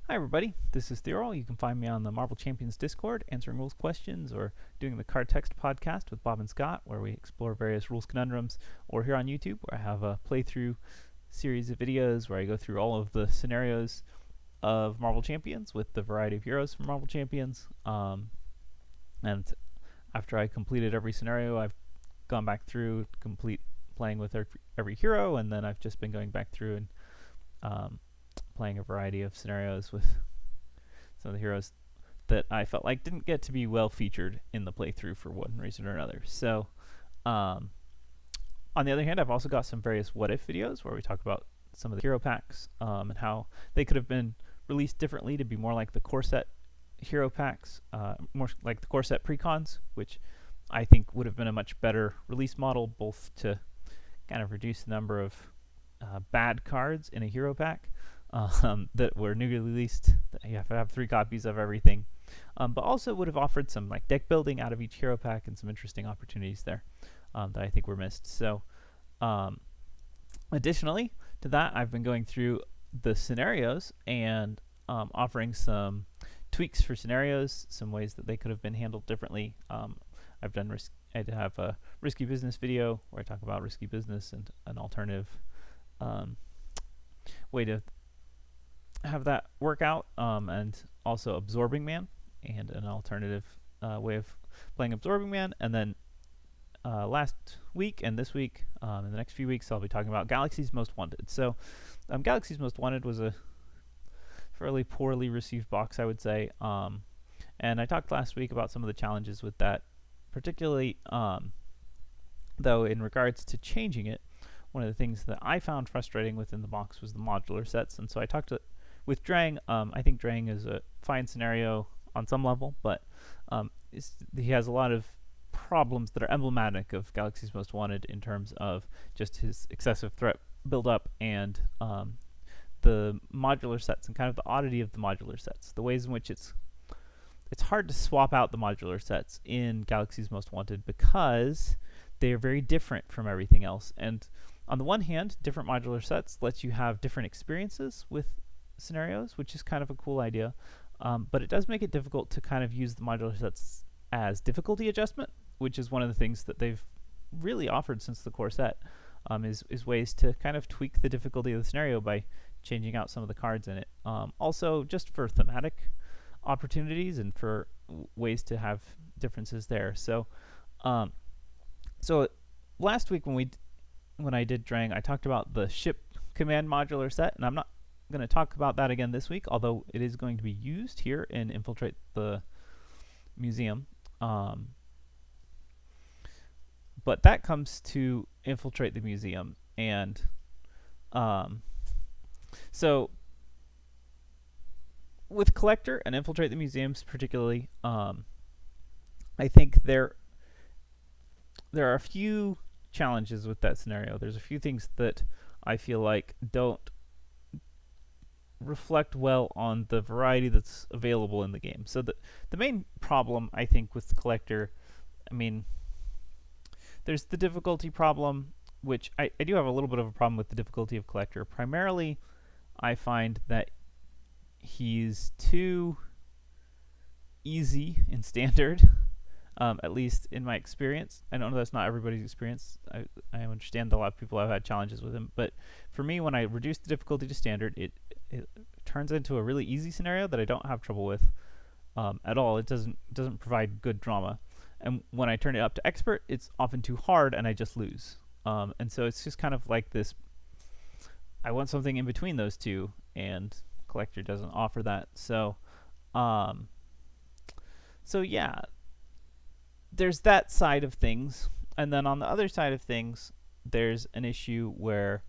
Hi everybody, this is Theorol. You can find me on the Marvel Champions Discord answering rules questions or doing the Card Text podcast with Bob and Scott where we explore various rules conundrums, or here on YouTube where I have a playthrough series of videos where I go through all of the scenarios of Marvel Champions with the variety of heroes from Marvel Champions. And after I completed every scenario, I've gone back through, complete playing with every hero, and then I've just been going back through and playing a variety of scenarios with some of the heroes that I felt like didn't get to be well featured in the playthrough for one reason or another. So, on the other hand, I've also got some various what if videos where we talk about some of the hero packs and how they could have been released differently to be more like the core set hero packs, more like the core set precons, which I think would have been a much better release model, both to kind of reduce the number of bad cards in a hero pack that were newly released. You have to have 3 copies of everything, but also would have offered some like deck building out of each hero pack and some interesting opportunities there that I think were missed. So, additionally to that, I've been going through the scenarios and offering some tweaks for scenarios, some ways that they could have been handled differently. I've done I have a risky business video where I talk about risky business and an alternative way to have that work out, and also Absorbing Man and an alternative way of playing Absorbing Man. And then last week and this week, in the next few weeks, I'll be talking about Galaxy's Most Wanted. So Galaxy's Most Wanted was a fairly poorly received box, I would say, and I talked last week about some of the challenges with that, particularly though in regards to changing it. One of the things that I found frustrating within the box was the modular sets, and so I talked with Drang. I think Drang is a fine scenario on some level, but he has a lot of problems that are emblematic of Galaxy's Most Wanted in terms of just his excessive threat build-up and the modular sets and kind of the oddity of the modular sets, the ways in which it's hard to swap out the modular sets in Galaxy's Most Wanted because they are very different from everything else. And on the one hand, different modular sets lets you have different experiences with scenarios, which is kind of a cool idea, but it does make it difficult to kind of use the modular sets as difficulty adjustment, which is one of the things that they've really offered since the core set, is ways to kind of tweak the difficulty of the scenario by changing out some of the cards in it. Also, just for thematic opportunities and for ways to have differences there. So last week when I did Drang, I talked about the ship command modular set, and I'm not going to talk about that again this week, although it is going to be used here in Infiltrate the Museum. But that comes to Infiltrate the Museum, and so with Collector and Infiltrate the Museums particularly, I think there are a few challenges with that scenario. There's a few things that I feel like don't reflect well on the variety that's available in the game. So the main problem, I think, with Collector, I mean, there's the difficulty problem, which I do have a little bit of a problem with the difficulty of Collector. Primarily, I find that he's too easy in standard, at least in my experience. I know that's not everybody's experience. I understand that a lot of people have had challenges with him, but for me, when I reduce the difficulty to standard, it turns into a really easy scenario that I don't have trouble with at all. It doesn't provide good drama, and when I turn it up to expert, it's often too hard, and I just lose. And so it's just kind of like this. I want something in between those two, and Collector doesn't offer that. So yeah, there's that side of things, and then on the other side of things, there's an issue where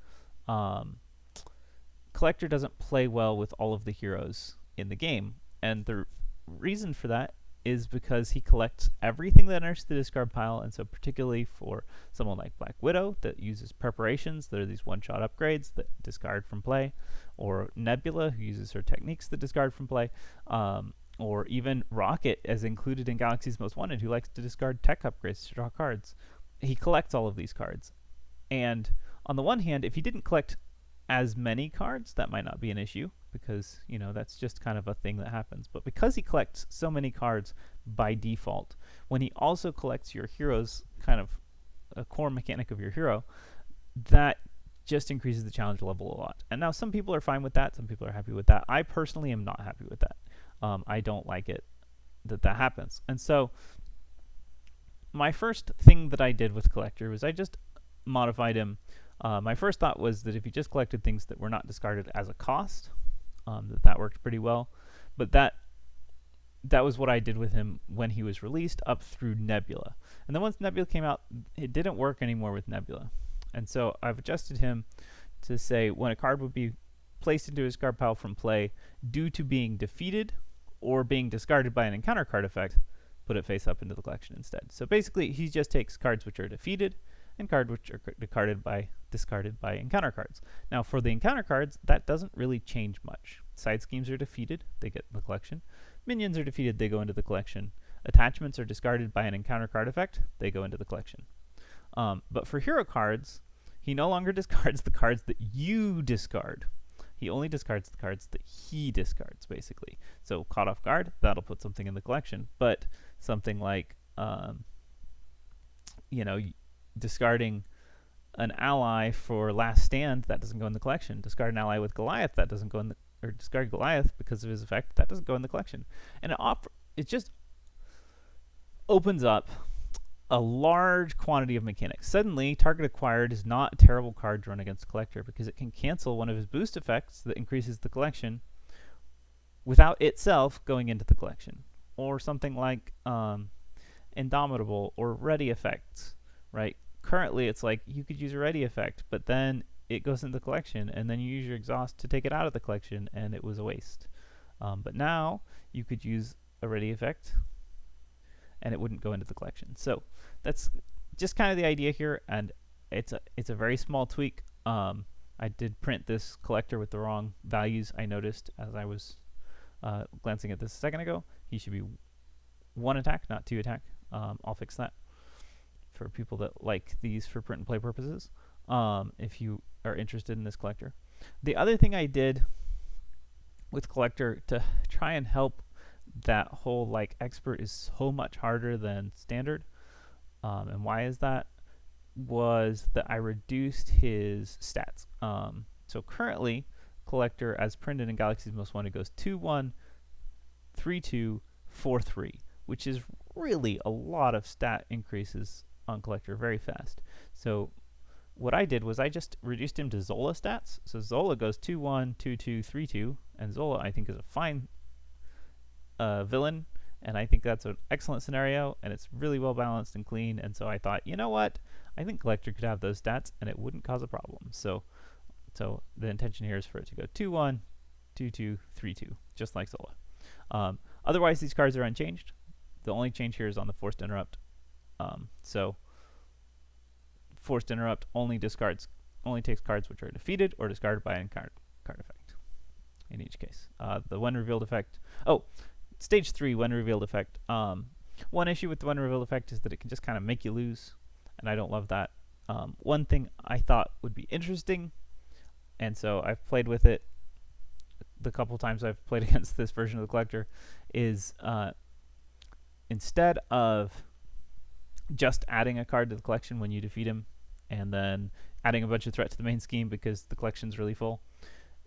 Collector doesn't play well with all of the heroes in the game, and the reason for that is because he collects everything that enters the discard pile, and so particularly for someone like Black Widow that uses preparations, that are these one-shot upgrades that discard from play, or Nebula who uses her techniques that discard from play, or even Rocket, as included in Galaxy's Most Wanted, who likes to discard tech upgrades to draw cards. He collects all of these cards, and on the one hand, if he didn't collect as many cards, that might not be an issue. because, you know, that's just kind of a thing that happens. But because he collects so many cards by default, when he also collects your heroes, kind of a core mechanic of your hero, that just increases the challenge level a lot. And now some people are fine with that, some people are happy with that. I personally am not happy with that. I don't like it that happens. And so my first thing that I did with Collector was I just modified him. My first thought was that if he just collected things that were not discarded as a cost, that worked pretty well. But that was what I did with him when he was released up through Nebula. And then once Nebula came out, it didn't work anymore with Nebula. And so I've adjusted him to say when a card would be placed into his card pile from play due to being defeated or being discarded by an encounter card effect, put it face up into the collection instead. So basically, he just takes cards which are defeated and cards which are discarded by encounter cards. Now, for the encounter cards, that doesn't really change much. Side schemes are defeated, they get in the collection. Minions are defeated, they go into the collection. Attachments are discarded by an encounter card effect, they go into the collection. But for hero cards, he no longer discards the cards that you discard. He only discards the cards that he discards, basically. So caught off guard, that'll put something in the collection. But something like, discarding an ally for Last Stand, that doesn't go in the collection. Discard an ally with Goliath, that doesn't go in the, or discard Goliath because of his effect, that doesn't go in the collection. And it just opens up a large quantity of mechanics. Suddenly, Target Acquired is not a terrible card to run against Collector because it can cancel one of his boost effects that increases the collection without itself going into the collection. Or something like Indomitable or Ready effects, right? Currently, it's like you could use a Ready effect, but then it goes into the collection, and then you use your exhaust to take it out of the collection, and it was a waste. But now, you could use a Ready effect, and it wouldn't go into the collection. So that's just kind of the idea here, and it's a very small tweak. I did print this Collector with the wrong values, I noticed as I was glancing at this a second ago. He should be 1 attack, not 2 attack. I'll fix that for people that like these for print and play purposes, if you are interested in this Collector. The other thing I did with Collector to try and help that whole, like, expert is so much harder than standard, and why is that, was that I reduced his stats. So currently, Collector, as printed in Galaxy's Most Wanted, goes 2-1, 3-2, 4-3, which is really a lot of stat increases on Collector very fast. So what I did was I just reduced him to Zola stats. So Zola goes 2-1, 2-2, 3-2, and Zola I think is a fine villain, and I think that's an excellent scenario, and it's really well balanced and clean. And so I thought, you know what, I think Collector could have those stats and it wouldn't cause a problem. So the intention here is for it to go 2-1, 2-2, 3-2, just like Zola. Otherwise, these cards are unchanged. The only change here is on the Forced Interrupt. So Forced Interrupt only takes cards which are defeated or discarded by an card effect in each case. The When Revealed effect. Stage 3, When Revealed effect. One issue with the When Revealed effect is that it can just kind of make you lose, and I don't love that. One thing I thought would be interesting, and so I've played with it the couple times I've played against this version of the Collector, is instead of just adding a card to the collection when you defeat him, and then adding a bunch of threat to the main scheme because the collection's really full,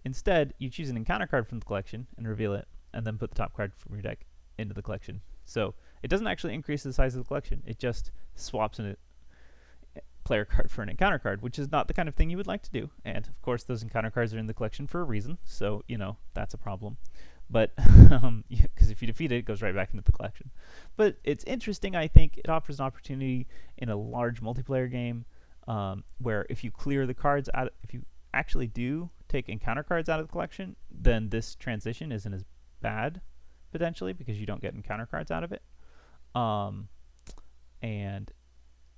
instead you choose an encounter card from the collection and reveal it, and then put the top card from your deck into the collection. So it doesn't actually increase the size of the collection, it just swaps in a player card for an encounter card, which is not the kind of thing you would like to do. And of course those encounter cards are in the collection for a reason, so that's a problem. But because if you defeat it, it goes right back into the collection. But it's interesting. I think it offers an opportunity in a large multiplayer game where if you clear the cards out, if you actually do take encounter cards out of the collection, then this transition isn't as bad potentially because you don't get encounter cards out of it. And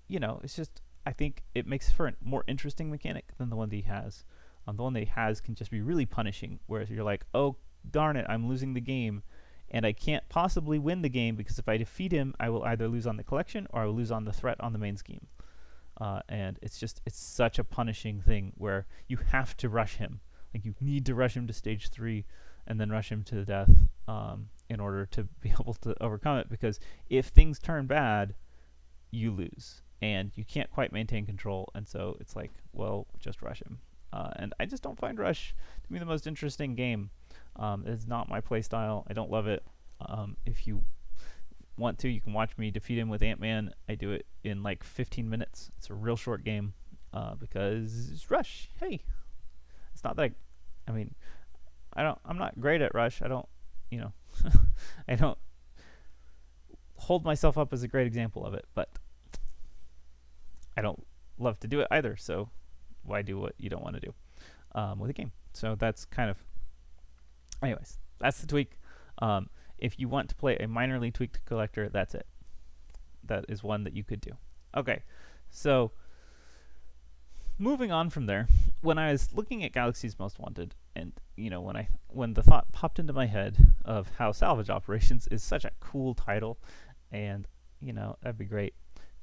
it's just, I think it makes for a more interesting mechanic than the one that he has. The one that he has can just be really punishing, whereas you're like, oh darn it, I'm losing the game, and I can't possibly win the game because if I defeat him, I will either lose on the collection or I will lose on the threat on the main scheme. And it's such a punishing thing where you have to rush him. Like you need to rush him to stage 3 and then rush him to death in order to be able to overcome it, because if things turn bad, you lose and you can't quite maintain control. And so it's like, well, just rush him. And I just don't find Rush to be the most interesting game. It's not my play style. I don't love it. If you want to, you can watch me defeat him with Ant-Man. I do it in like 15 minutes. It's a real short game because it's Rush. Hey, it's not that I'm not great at Rush. I don't, I don't hold myself up as a great example of it, but I don't love to do it either. So why do what you don't want to do with a game? So that's kind of, anyways, that's the tweak. If you want to play a minorly tweaked collector, that's it. That is one that you could do. Okay, so moving on from there, when I was looking at Galaxy's Most Wanted, and when the thought popped into my head of how Salvage Operations is such a cool title, and that'd be great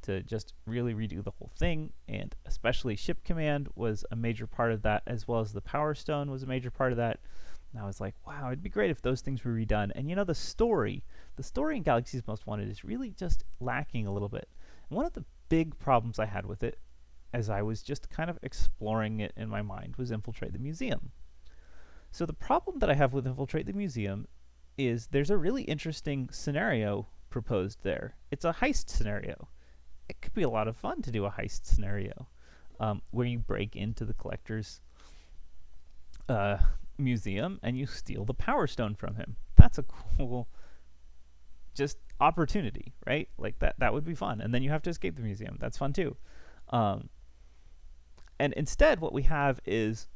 to just really redo the whole thing, and especially Ship Command was a major part of that, as well as the Power Stone was a major part of that. And I was like, wow, it'd be great if those things were redone. And the story in Galaxy's Most Wanted is really just lacking a little bit. And one of the big problems I had with it, as I was just kind of exploring it in my mind, was Infiltrate the Museum. So the problem that I have with Infiltrate the Museum is there's a really interesting scenario proposed there. It's a heist scenario. It could be a lot of fun to do a heist scenario where you break into the collector's museum and you steal the Power Stone from him. That's a cool just opportunity, right? Like that would be fun. And then you have to escape the museum. That's fun too. And instead what we have is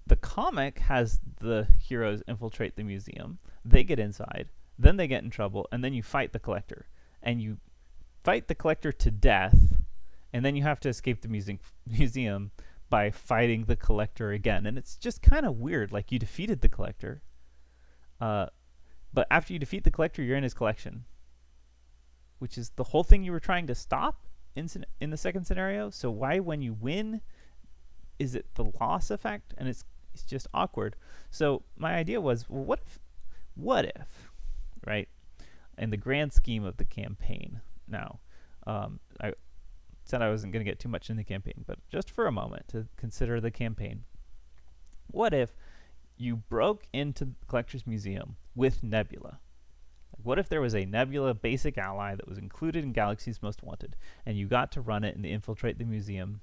the comic has the heroes infiltrate the museum. They get inside, then they get in trouble, and then you fight the collector. And you fight the collector to death, and then you have to escape the museum by fighting the collector again. And it's just kind of weird. Like, you defeated the collector, but after you defeat the collector, you're in his collection, which is the whole thing you were trying to stop in the second scenario. So why, when you win, is it the loss effect? And it's just awkward. So my idea was, well, what if, right, in the grand scheme of the campaign, now, I said I wasn't going to get too much in the campaign, but just for a moment to consider the campaign. What if you broke into the Collector's Museum with Nebula? What if there was a Nebula basic ally that was included in Galaxy's Most Wanted, and you got to run it in the Infiltrate the Museum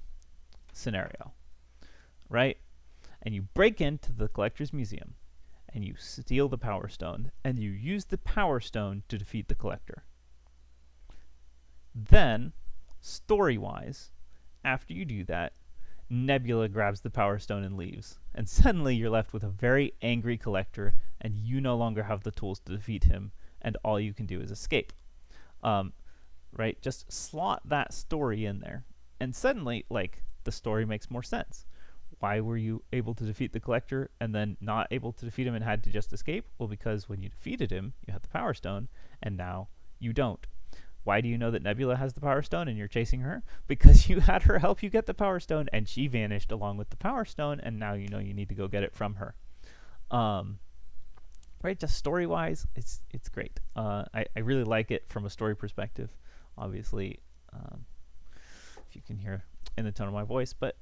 scenario, right? And you break into the Collector's Museum, and you steal the Power Stone, and you use the Power Stone to defeat the Collector. Then, story-wise, after you do that, Nebula grabs the Power Stone and leaves. And suddenly you're left with a very angry Collector, and you no longer have the tools to defeat him, and all you can do is escape. Right? Just slot that story in there. And suddenly, like, the story makes more sense. Why were you able to defeat the Collector and then not able to defeat him and had to just escape? Well, because when you defeated him, you had the Power Stone, and now you don't. Why do you know that Nebula has the Power Stone and you're chasing her? Because you had her help you get the Power Stone, and she vanished along with the Power Stone, and now you know you need to go get it from her. Right, just story-wise, it's great. I really like it from a story perspective, obviously, if you can hear in the tone of my voice, but,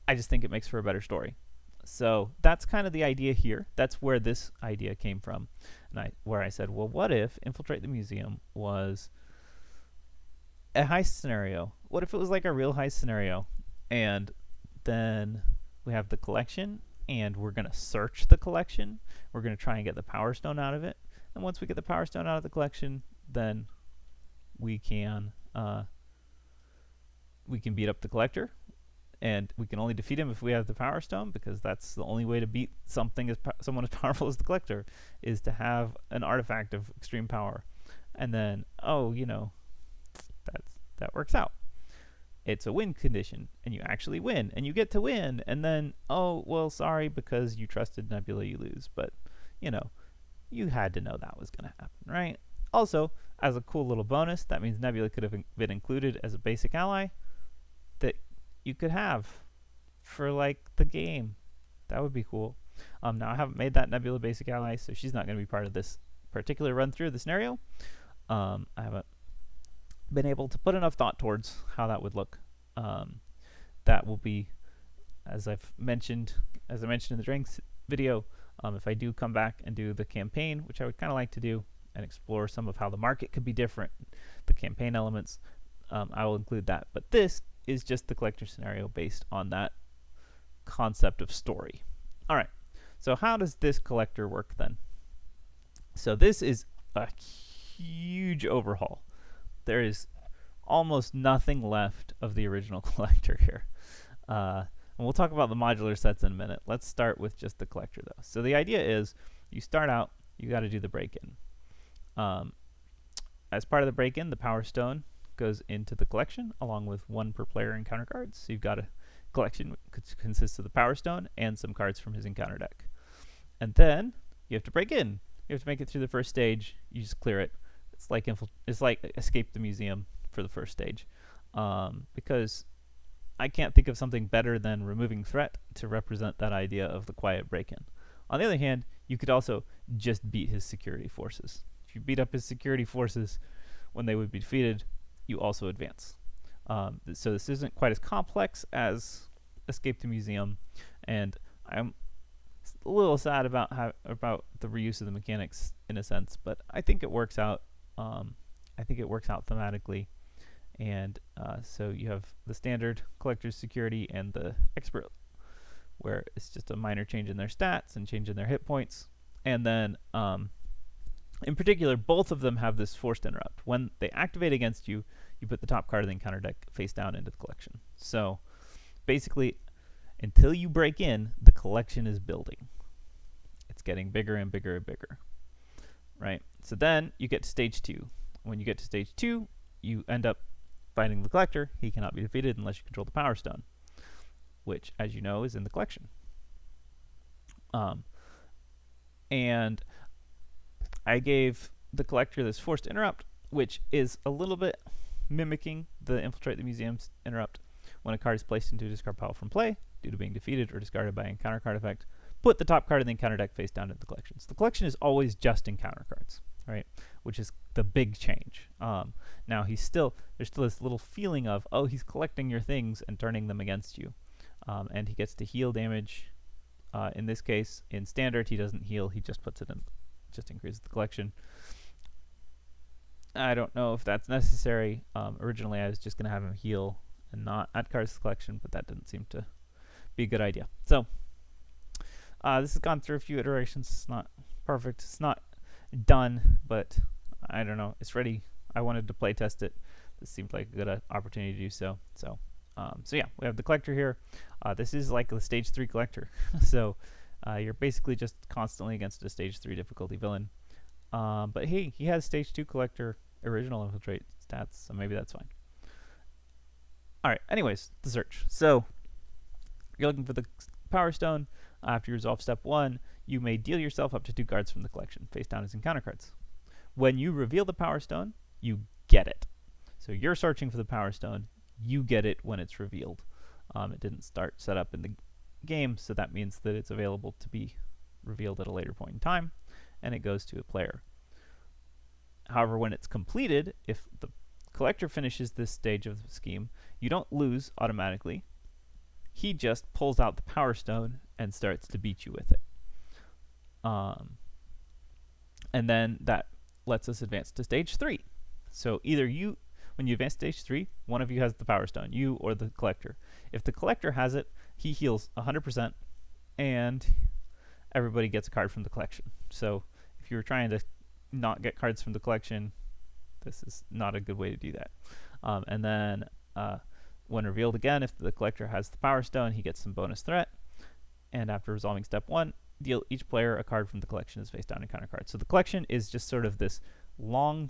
I just think it makes for a better story. So that's kind of the idea here. That's where this idea came from, and where I said, well, what if Infiltrate the Museum was a heist scenario? What if it was like a real heist scenario, and then we have the collection, and we're going to search the collection. We're going to try and get the Power Stone out of it, and once we get the Power Stone out of the collection, then we can beat up the Collector. And we can only defeat him if we have the Power Stone, because that's the only way to beat someone as powerful as the Collector, is to have an artifact of extreme power. And then, that works out. It's a win condition, and you actually win, and you get to win. And then, oh, well, sorry, because you trusted Nebula, you lose. But, you had to know that was going to happen, right? Also, as a cool little bonus, that means Nebula could have been included as a basic ally that you could have for, like, the game. That would be cool. Now I haven't made that Nebula basic ally, so she's not going to be part of this particular run through of the scenario. I haven't been able to put enough thought towards how that would look. That will be, as I mentioned in the drinks video, if I do come back and do the campaign, which I would kind of like to do, and explore some of how the market could be different, the campaign elements, I will include that. But this is just the collector scenario based on that concept of story. All right, so how does this collector work then? So this is a huge overhaul. There is almost nothing left of the original collector here. And we'll talk about the modular sets in a minute. Let's start with just the collector, though. So the idea is you start out, you got to do the break-in. As part of the break-in, the Power Stone goes into the collection, along with one per player encounter cards. So you've got a collection which consists of the Power Stone and some cards from his encounter deck. And then you have to break in. You have to make it through the first stage. You just clear it. It's like Escape the Museum for the first stage, because I can't think of something better than removing threat to represent that idea of the quiet break-in. On the other hand, you could also just beat his security forces. If you beat up his security forces when they would be defeated, you also advance. So this isn't quite as complex as Escape the Museum, and I'm a little sad about the reuse of the mechanics in a sense, but I think it works out. I think it works out thematically. And so you have the standard collector's security and the expert, where it's just a minor change in their stats and change in their hit points. And then, in particular, both of them have this forced interrupt. When they activate against you, you put the top card of the encounter deck face down into the collection. So basically, until you break in, the collection is building. It's getting bigger and bigger and bigger, right? So then you get to stage 2. When you get to stage 2, you end up fighting the collector. He cannot be defeated unless you control the Power Stone, which, as you know, is in the collection. And I gave the collector this forced interrupt, which is a little bit mimicking the Infiltrate the Museum's interrupt. When a card is placed into a discard pile from play, due to being defeated or discarded by an encounter card effect, put the top card of the encounter deck face down into the collection. So the collection is always just encounter cards, right? Which is the big change. Now there's still this little feeling of, oh, he's collecting your things and turning them against you, and he gets to heal damage. In this case, in standard, he doesn't heal; he just puts it in, just increases the collection. I don't know if that's necessary. Originally, I was just gonna have him heal and not add cards to the collection, but that didn't seem to be a good idea. So this has gone through a few iterations. It's not perfect. It's not done, but I don't know. It's ready. I wanted to play test it. This seemed like a good opportunity to do so. So yeah, we have the collector here. This is like the stage 3 collector. So you're basically just constantly against a stage 3 difficulty villain. But hey, he has stage 2 collector original Infiltrate stats, so maybe that's fine. Alright, anyways, the search. So you're looking for the Power Stone. After you resolve step 1, you may deal yourself up to 2 cards from the collection, face down as encounter cards. When you reveal the Power Stone, you get it. So you're searching for the Power Stone, you get it when it's revealed. It didn't start set up in the game, so that means that it's available to be revealed at a later point in time, and it goes to a player. However, when it's completed, if the collector finishes this stage of the scheme, you don't lose automatically. He just pulls out the Power Stone and starts to beat you with it. And then that lets us advance to stage 3. So either you, when you advance to stage 3, one of you has the Power Stone, you or the collector. If the collector has it, he heals 100%, and everybody gets a card from the collection. So if you were trying to not get cards from the collection, this is not a good way to do that. And then when revealed again, if the collector has the Power Stone, he gets some bonus threat. And after resolving step 1, deal each player a card from the collection as face down encounter card. So the collection is just sort of this long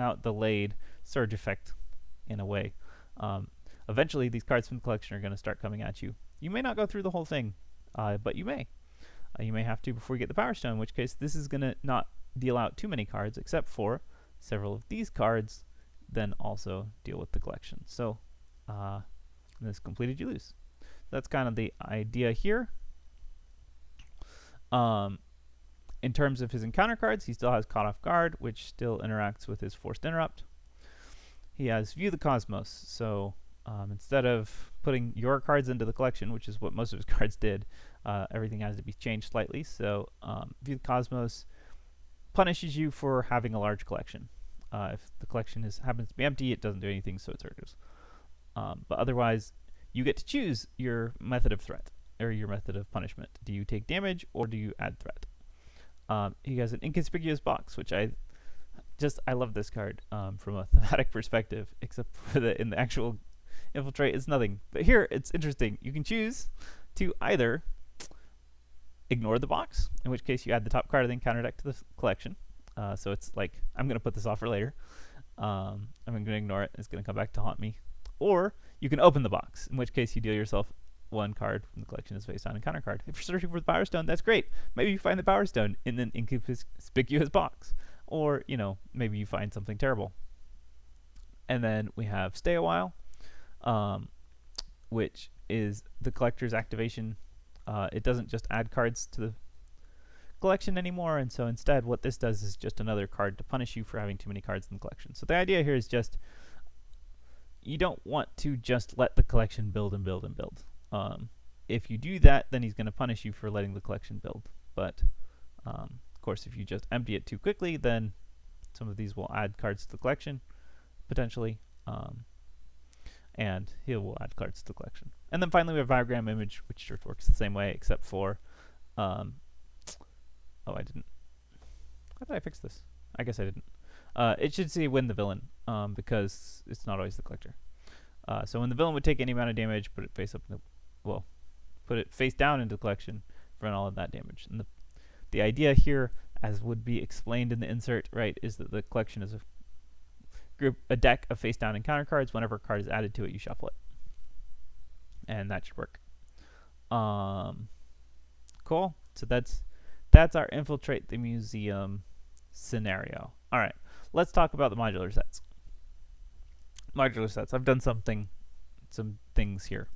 out delayed surge effect in a way. Eventually, these cards from the collection are going to start coming at you. You may not go through the whole thing, but you may. You may have to before you get the Power Stone, in which case this is going to not deal out too many cards, except for several of these cards, then also deal with the collection. So when this is completed, you lose. That's kind of the idea here. In terms of his encounter cards, he still has Caught Off Guard, which still interacts with his Forced Interrupt. He has View the Cosmos, so instead of putting your cards into the collection, which is what most of his cards did, everything has to be changed slightly. So View the Cosmos punishes you for having a large collection. If the collection happens to be empty, it doesn't do anything, so it surges. But otherwise, you get to choose your method of threat, or your method of punishment. Do you take damage, or do you add threat? He has an Inconspicuous Box, which I love this card from a thematic perspective, except for in the actual Infiltrate, it's nothing. But here, it's interesting. You can choose to either ignore the box, in which case you add the top card of the encounter deck to the collection. So it's like, I'm going to put this off for later. I'm going to ignore it. It's going to come back to haunt me. Or you can open the box, in which case you deal yourself one card from the collection as face down encounter card. If you're searching for the Power Stone, that's great. Maybe you find the Power Stone in an inconspicuous box. Or, maybe you find something terrible. And then we have Stay a While, which is the collector's activation. It doesn't just add cards to the collection anymore, and so instead what this does is just another card to punish you for having too many cards in the collection. So the idea here is just, you don't want to just let the collection build and build and build. If you do that, then he's going to punish you for letting the collection build. But of course, if you just empty it too quickly, then some of these will add cards to the collection, potentially, and he will add cards to the collection. And then finally we have Viogram Image, which just works the same way, except for, oh, I didn't. How did I fix this? I guess I didn't. It should say Win the Villain, because it's not always the collector. So when the villain would take any amount of damage, put it face up, put it face down into the collection, prevent all of that damage. And the idea here, as would be explained in the insert, right, is that the collection is a deck of face down encounter cards. Whenever a card is added to it, you shuffle it, and that should work. Cool. So that's our Infiltrate the Museum scenario. All right, let's talk about the modular sets. I've done some things here.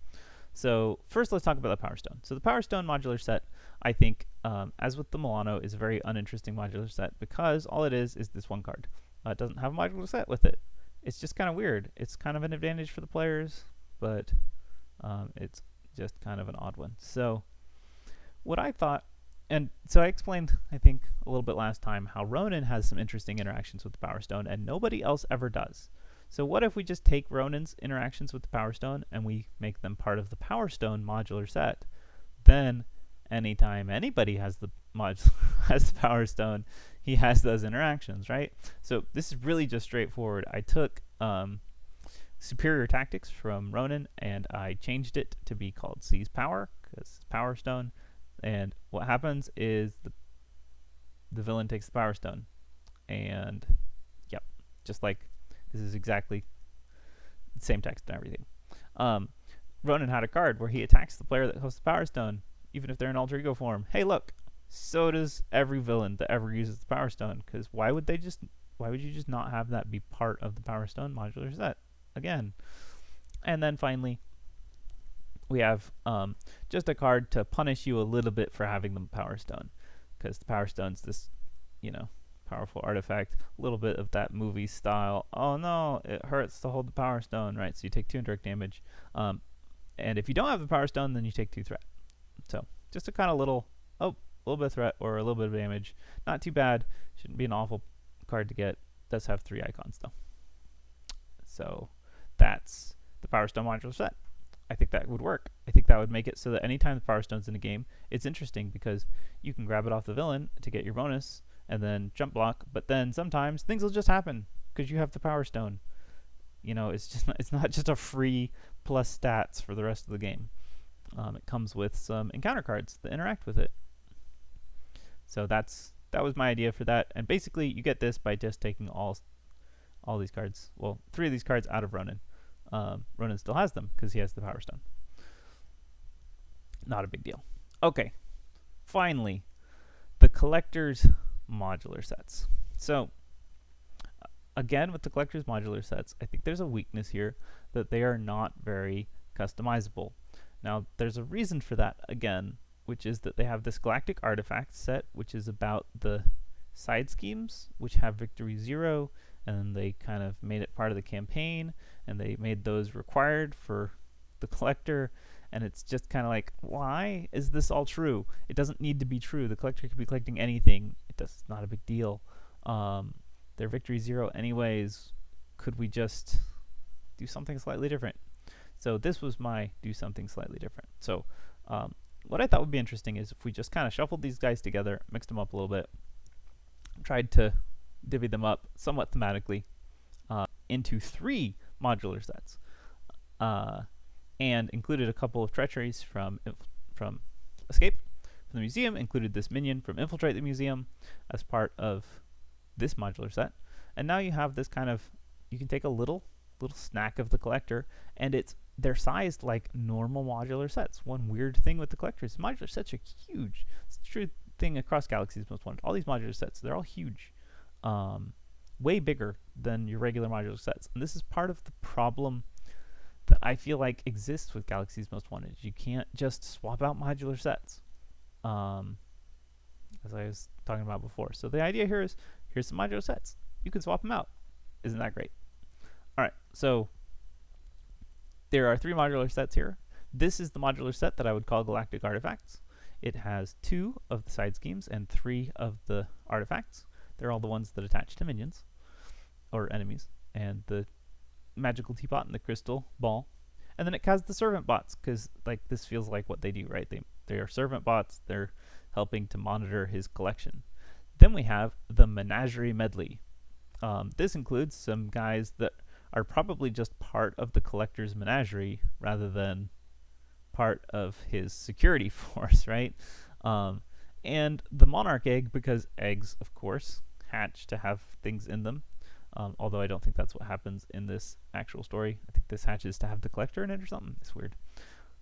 So first, let's talk about the Power Stone. So the Power Stone modular set, I think, as with the Milano, is a very uninteresting modular set because all it is this one card. It doesn't have a modular set with it. It's just kind of weird. It's kind of an advantage for the players, but it's just kind of an odd one. So what I thought, and so I explained, I think, a little bit last time how Ronin has some interesting interactions with the Power Stone, and nobody else ever does. So what if we just take Ronin's interactions with the Power Stone and we make them part of the Power Stone modular set? Then anytime anybody has the Power Stone, he has those interactions, right? So this is really just straightforward. I took Superior Tactics from Ronin and I changed it to be called Seize Power, because it's Power Stone. And what happens is the villain takes the Power Stone. And yep, just like this is exactly the same text and everything. Ronin had a card where he attacks the player that hosts the Power Stone, even if they're in alter ego form. Hey, look, so does every villain that ever uses the Power Stone, because why would you just not have that be part of the Power Stone modular set again? And then finally, we have just a card to punish you a little bit for having the Power Stone, because the Power Stone's this, powerful artifact, a little bit of that movie style. Oh no, it hurts to hold the Power Stone, right? So you take 2 indirect damage. And if you don't have the Power Stone, then you take 2 threat. So just a kind of little bit of threat or a little bit of damage. Not too bad. Shouldn't be an awful card to get. Does have 3 icons though. So that's the Power Stone modular set. I think that would work. I think that would make it so that anytime the Power Stone's in a game, it's interesting because you can grab it off the villain to get your bonus and then jump block, but then sometimes things will just happen because you have the Power Stone. It's not just a free plus stats for the rest of the game. It comes with some encounter cards that interact with it. So that was my idea for that. And basically, you get this by just taking all these cards. Well, 3 of these cards out of Ronin. Ronin still has them because he has the Power Stone. Not a big deal. Okay, finally, the collector's modular sets. So again, with the collector's modular sets, I think there's a weakness here that they are not very customizable. Now, there's a reason for that, again, which is that they have this galactic artifact set, which is about the side schemes, which have victory 0, and they kind of made it part of the campaign, and they made those required for the collector, and it's just kind of like, why is this all true? It doesn't need to be true. The collector could be collecting anything. It's not a big deal. They're victory 0 anyways. Could we just do something slightly different? So this was my do something slightly different. So what I thought would be interesting is if we just kind of shuffled these guys together, mixed them up a little bit, tried to divvy them up somewhat thematically into 3 modular sets, and included a couple of treacheries from Escape from the Museum, included this minion from Infiltrate the Museum as part of this modular set. And now you have this kind of, you can take a little snack of the collector, and they're sized like normal modular sets. One weird thing with the collectors, modular sets are huge. It's a true thing across Galaxy's Most Wanted. All these modular sets, they're all huge. Way bigger than your regular modular sets. And this is part of the problem that I feel like exists with Galaxy's Most Wanted. You can't just swap out modular sets, as I was talking about before. So the idea here is, here's some modular sets. You can swap them out. Isn't that great? All right, so there are 3 modular sets here. This is the modular set that I would call Galactic Artifacts. It has 2 of the side schemes and 3 of the artifacts. They're all the ones that attach to minions or enemies, and the magical teapot and the crystal ball. And then it has the servant bots, because like this feels like what they do, right? They are servant bots. They're helping to monitor his collection. Then we have the Menagerie Medley. This includes some guys that are probably just part of the collector's menagerie rather than part of his security force, right? And the Monarch Egg, because eggs, of course, hatch to have things in them. Although I don't think that's what happens in this actual story. I think this hatches to have the collector in it or something. It's weird.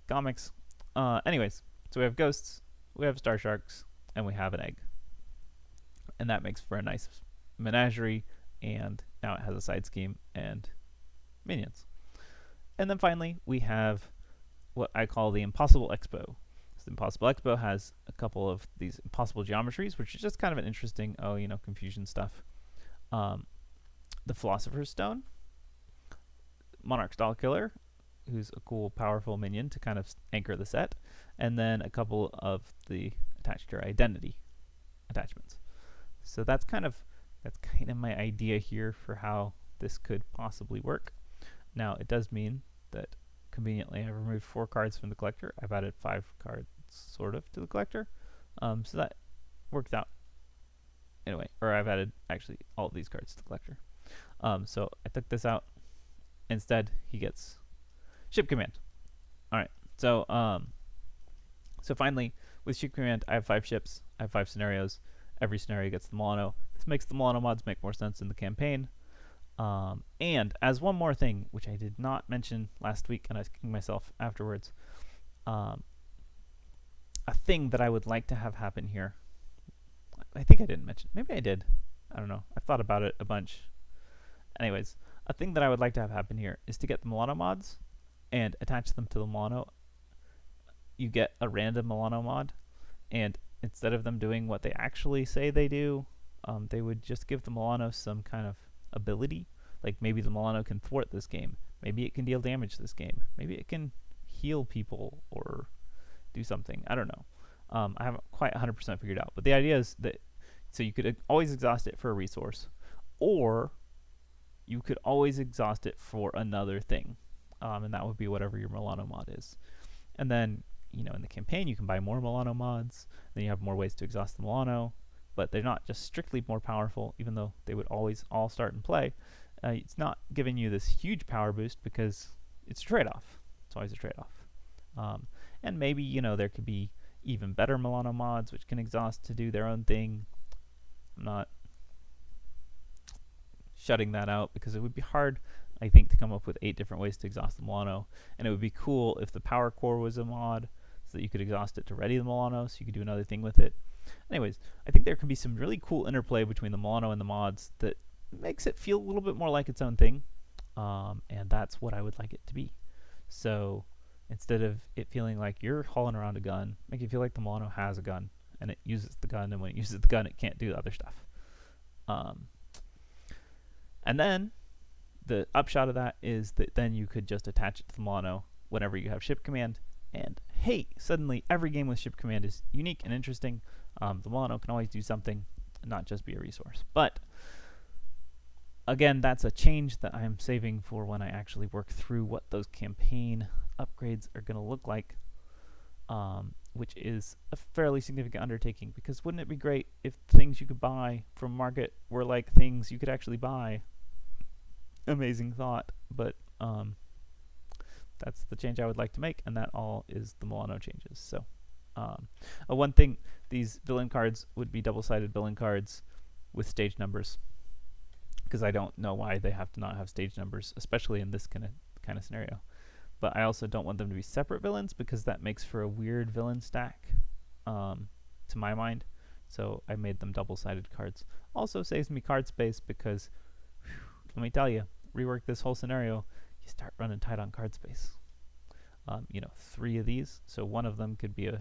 Comics. Anyways, so we have ghosts, we have star sharks, and we have an egg. And that makes for a nice menagerie, and now it has a side scheme and minions. And then finally, we have what I call the Impossible Expo. So the Impossible Expo has a couple of these impossible geometries, which is just kind of an interesting, confusion stuff. The Philosopher's Stone, Monarch Stall Killer, who's a cool, powerful minion to kind of anchor the set, and then a couple of the attached to your identity attachments. So that's kind of my idea here for how this could possibly work. Now, it does mean that conveniently I've removed 4 cards from the collector. I've added 5 cards sort of to the collector. So that worked out in a way. Or I've added actually all of these cards to the collector. So I took this out. Instead, he gets Ship Command. All right. So so finally, with Ship Command, I have 5 ships. I have 5 scenarios. Every scenario gets the Milano. This makes the Milano mods make more sense in the campaign. And as one more thing, which I did not mention last week, and I was kicking myself afterwards, a thing that I would like to have happen here. I think I didn't mention. Maybe I did. I don't know. I've thought about it a bunch. Anyways, a thing that I would like to have happen here is to get the Milano mods and attach them to the Milano. You get a random Milano mod, and instead of them doing what they actually say they do, they would just give the Milano some kind of ability. Like maybe the Milano can thwart this game. Maybe it can deal damage this game. Maybe it can heal people or do something. I don't know. I haven't quite 100% figured out. But the idea is that so you could always exhaust it for a resource, or you could always exhaust it for another thing. And that would be whatever your Milano mod is. And then, in the campaign, you can buy more Milano mods. Then you have more ways to exhaust the Milano. But they're not just strictly more powerful, even though they would always all start in play. It's not giving you this huge power boost because it's a trade-off. It's always a trade-off. And maybe, there could be even better Milano mods which can exhaust to do their own thing. I'm not shutting that out because it would be hard, I think, to come up with 8 different ways to exhaust the Milano. And it would be cool if the power core was a mod so that you could exhaust it to ready the Milano so you could do another thing with it. Anyways, I think there can be some really cool interplay between the Milano and the mods that makes it feel a little bit more like its own thing. And that's what I would like it to be. So instead of it feeling like you're hauling around a gun, make it feel like the Milano has a gun and it uses the gun, and when it uses the gun, it can't do other stuff. And then the upshot of that is that then you could just attach it to the Milano whenever you have ship command, and hey, suddenly every game with ship command is unique and interesting. The Milano can always do something, not just be a resource. But again, that's a change that I'm saving for when I actually work through what those campaign upgrades are going to look like, which is a fairly significant undertaking, because wouldn't it be great if things you could buy from market were like things you could actually buy? Amazing thought, but that's the change I would like to make, and that all is the Milano changes. So one thing, these villain cards would be double-sided villain cards with stage numbers, because I don't know why they have to not have stage numbers, especially in this kind of scenario. But I also don't want them to be separate villains, because that makes for a weird villain stack to my mind. So I made them double-sided cards. Also saves me card space, because let me tell you, rework this whole scenario, you start running tight on card space. 3 of these, so one of them could be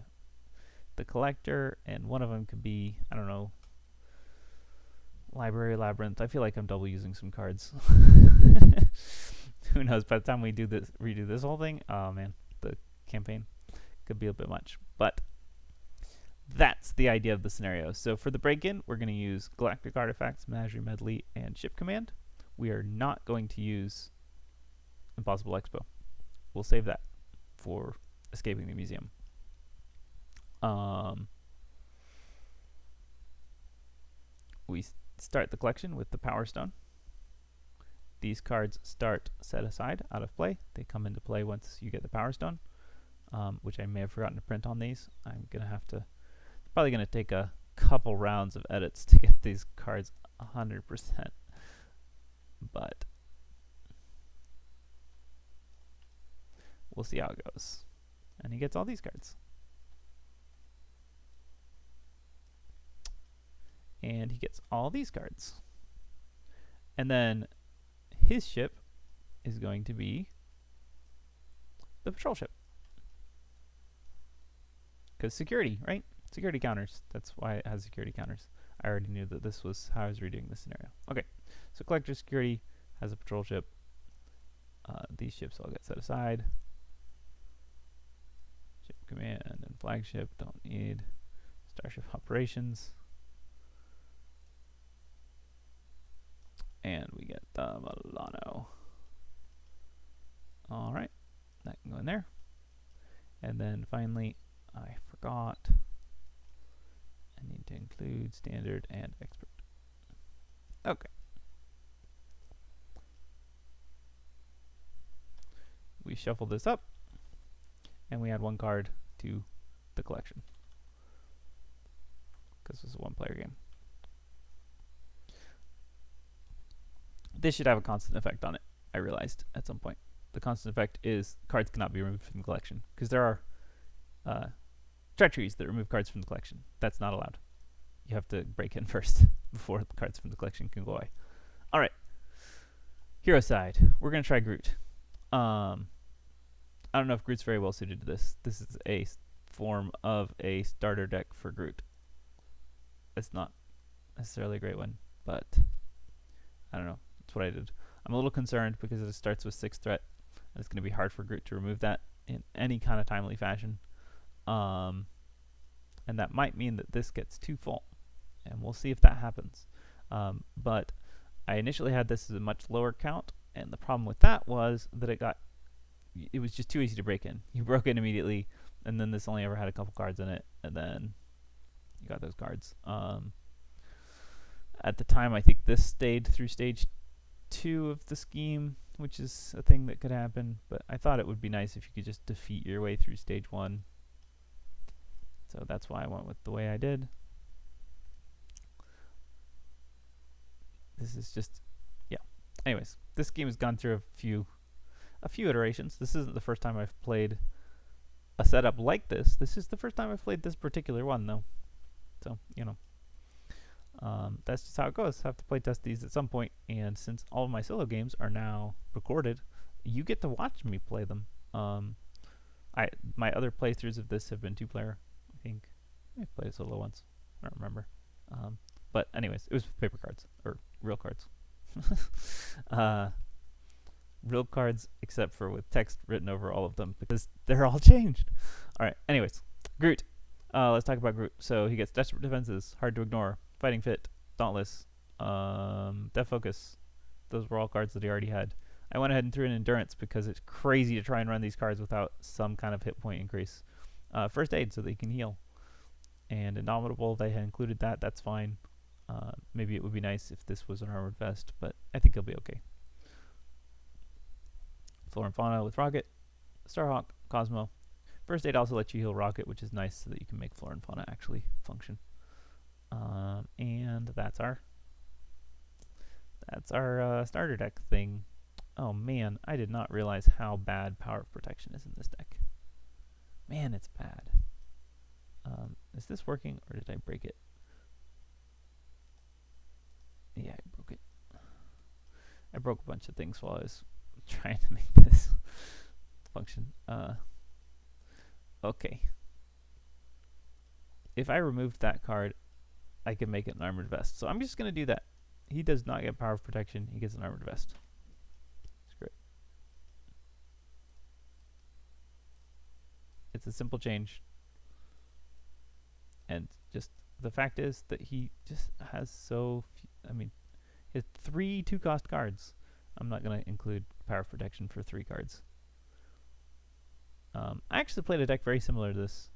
the collector, and one of them could be, I don't know, library labyrinth. I feel like I'm double using some cards. Who knows? By the time we redo this whole thing, oh man, the campaign could be a bit much. But that's the idea of the scenario. So for the break-in, we're going to use Galactic Artifacts, Menagerie Medley, and Ship Command. We are not going to use Impossible Expo. We'll save that for escaping the museum. We start the collection with the Power Stone. These cards start set aside out of play. They come into play once you get the Power Stone, which I may have forgotten to print on these. I'm going to have to, probably going to take a couple rounds of edits to get these cards 100%. But we'll see how it goes. And he gets all these cards. And he gets all these cards. And then his ship is going to be the patrol ship. Because security, right? Security counters. That's why it has security counters. I already knew that this was how I was redoing this scenario. Okay, so collector security has a patrol ship. These ships all get set aside. Ship command and flagship don't need. Starship operations. And we get the Milano. Alright, that can go in there. And then finally, I forgot, I need to include standard and expert. Okay. We shuffle this up, and we add 1 card to the collection, because this is a 1-player game. This should have a constant effect on it, I realized at some point. The constant effect is cards cannot be removed from the collection, because there are treacheries that remove cards from the collection. That's not allowed. You have to break in first before the cards from the collection can go away. Alright. Hero side. We're going to try Groot. I don't know if Groot's very well suited to this. This is a form of a starter deck for Groot. It's not necessarily a great one, but I don't know. That's what I did. I'm a little concerned because it starts with 6 threat, and it's going to be hard for Groot to remove that in any kind of timely fashion. And that might mean that this gets too full, and we'll see if that happens. But I initially had this as a much lower count, and the problem with that was that it was just too easy to break in. You broke in immediately, and then this only ever had a couple cards in it, and then you got those cards. At the time, I think this stayed through stage 2 of the scheme, which is a thing that could happen, but I thought it would be nice if you could just defeat your way through stage 1. So that's why I went with the way I did. This is just, yeah. Anyways, this game has gone through a few iterations. This isn't the first time I've played a setup like this. This is the first time I've played this particular one, though. So, that's just how it goes. I have to play test these at some point, and since all of my solo games are now recorded, you get to watch me play them. My other playthroughs of this have been 2-player. I think I've played it solo once. I don't remember. But anyways, it was paper cards or real cards. Real cards, except for with text written over all of them because they're all changed. All right. Anyways, Groot. Let's talk about Groot. So he gets Desperate Defenses, Hard to Ignore, Fighting Fit, Dauntless, Death Focus. Those were all cards that he already had. I went ahead and threw in Endurance because it's crazy to try and run these cards without some kind of hit point increase. First Aid so they can heal. And Indomitable, they had included that. That's fine. Maybe it would be nice if this was an Armored Vest, but I think he'll be okay. Flora and Fauna with Rocket, Starhawk, Cosmo. First Aid also lets you heal Rocket, which is nice so that you can make Flora and Fauna actually function. And that's our starter deck thing. Oh man, I did not realize how bad Power of Protection is in this deck. Man, it's bad. Is this working or did I break it? Yeah, I broke it. I broke a bunch of things while I was trying to make this function. Okay. If I removed that card, I can make it an Armored Vest. So I'm just going to do that. He does not get Power of Protection. He gets an Armored Vest. Screw it. It's a simple change. And just the fact is that he just has so few, I mean, he has 3 2-cost cards. I'm not going to include Power of Protection for 3 cards. I actually played a deck very similar to this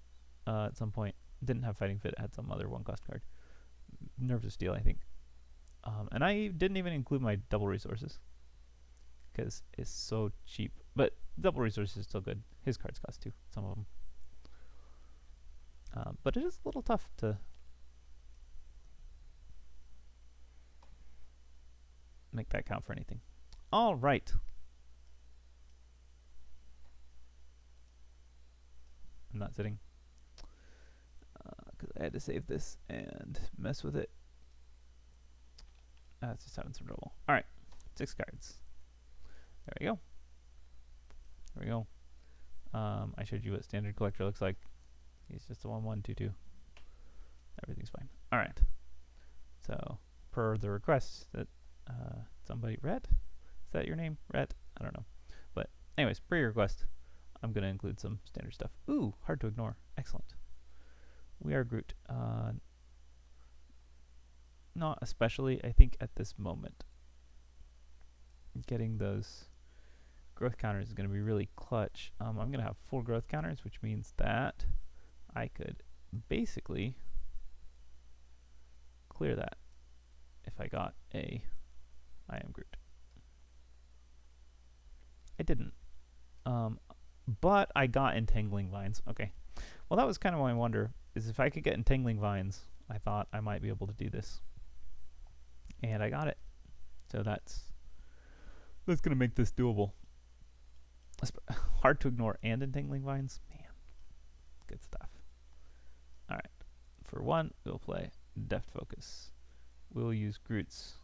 at some point. Didn't have Fighting Fit, had some other 1-cost card. Nerves of Steel, I think. And I didn't even include my double resources because it's so cheap. But double resources is still good. His cards cost 2, some of them. But it is a little tough to make that count for anything. All right. I'm not sitting because I had to save this and mess with it. It's just having some trouble. All right, 6 cards. There we go. There we go. I showed you what Standard Collector looks like. He's just a 1/1/2/2. Everything's fine. All right. So per the request that somebody Rhett, is that your name, Rhett? I don't know. But anyways, per your request, I'm going to include some standard stuff. Ooh, Hard to Ignore. Excellent. We are Groot. Not especially, I think, at this moment. Getting those growth counters is going to be really clutch. I'm going to have 4 growth counters, which means that I could basically clear that if I got a I Am Groot. I didn't. But I got Entangling Vines. Okay. Well, that was kind of my wonder, is if I could get Entangling Vines, I thought I might be able to do this. And I got it. So that's going to make this doable. Hard to Ignore and Entangling Vines. Man, good stuff. All right. For 1, we'll play Deft Focus. We'll use Groot's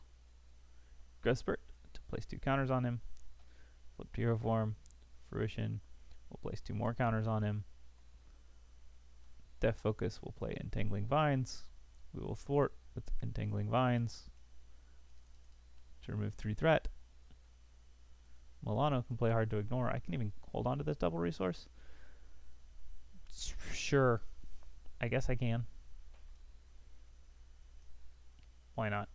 Growth Spurt to place 2 counters on him. Flip to Hero Form. Fruition. We'll place 2 more counters on him. Deft Focus will play Entangling Vines. We will thwart with Entangling Vines to remove 3 threat. Milano can play Hard to Ignore. I can even hold on to this double resource. Sure. I guess I can. Why not?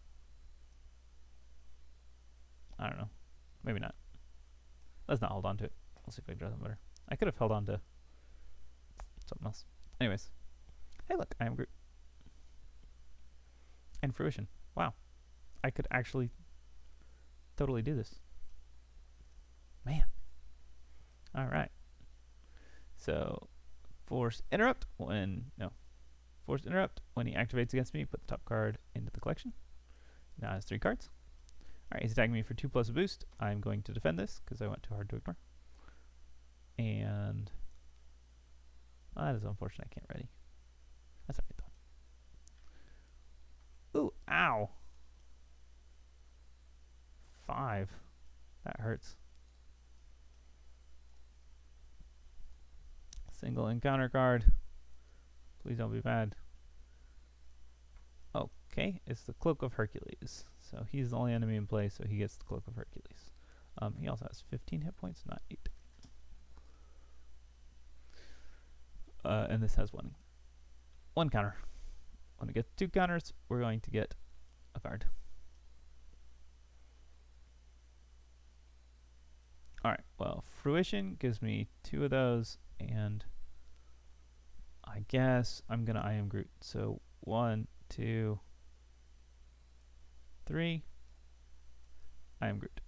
I don't know. Maybe not. Let's not hold on to it. We'll see if I can draw them better. I could have held on to something else. Anyways. Hey, look. I Am Groot. And Fruition. Wow. I could actually totally do this. Man. Alright. So, Force Interrupt when he activates against me, put the top card into the collection. Now it has 3 cards. Alright, he's attacking me for 2+ a boost. I'm going to defend this because I went too hard to ignore. And that is unfortunate. I can't ready. That's alright though. Ooh, ow. 5. That hurts. Single encounter card. Please don't be bad. Okay, it's the Cloak of Hercules. So he's the only enemy in play, so he gets the Cloak of Hercules. He also has 15 hit points, not 8. And this has one counter. When we get 2 counters, we're going to get a card. Alright, well, Fruition gives me 2 of those, and I guess I'm going to I Am Groot. So 1, 2, 3. I Am Groot.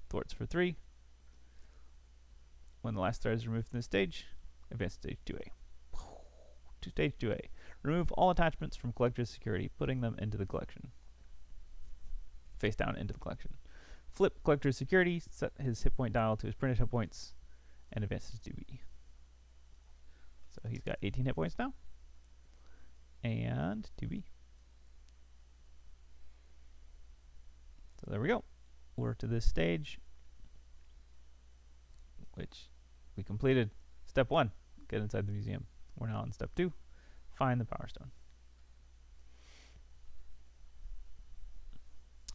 Thwarts for 3. When the last star is removed from the stage, advance to stage 2A. To stage 2A. Remove all attachments from Collector's Security, putting them into the collection. Face down into the collection. Flip Collector's Security, set his hit point dial to his printed hit points, and advance to 2B. So he's got 18 hit points now. And 2B. So there we go. We're to this stage, which we completed. Step 1, get inside the museum. We're now on step 2, find the Power Stone.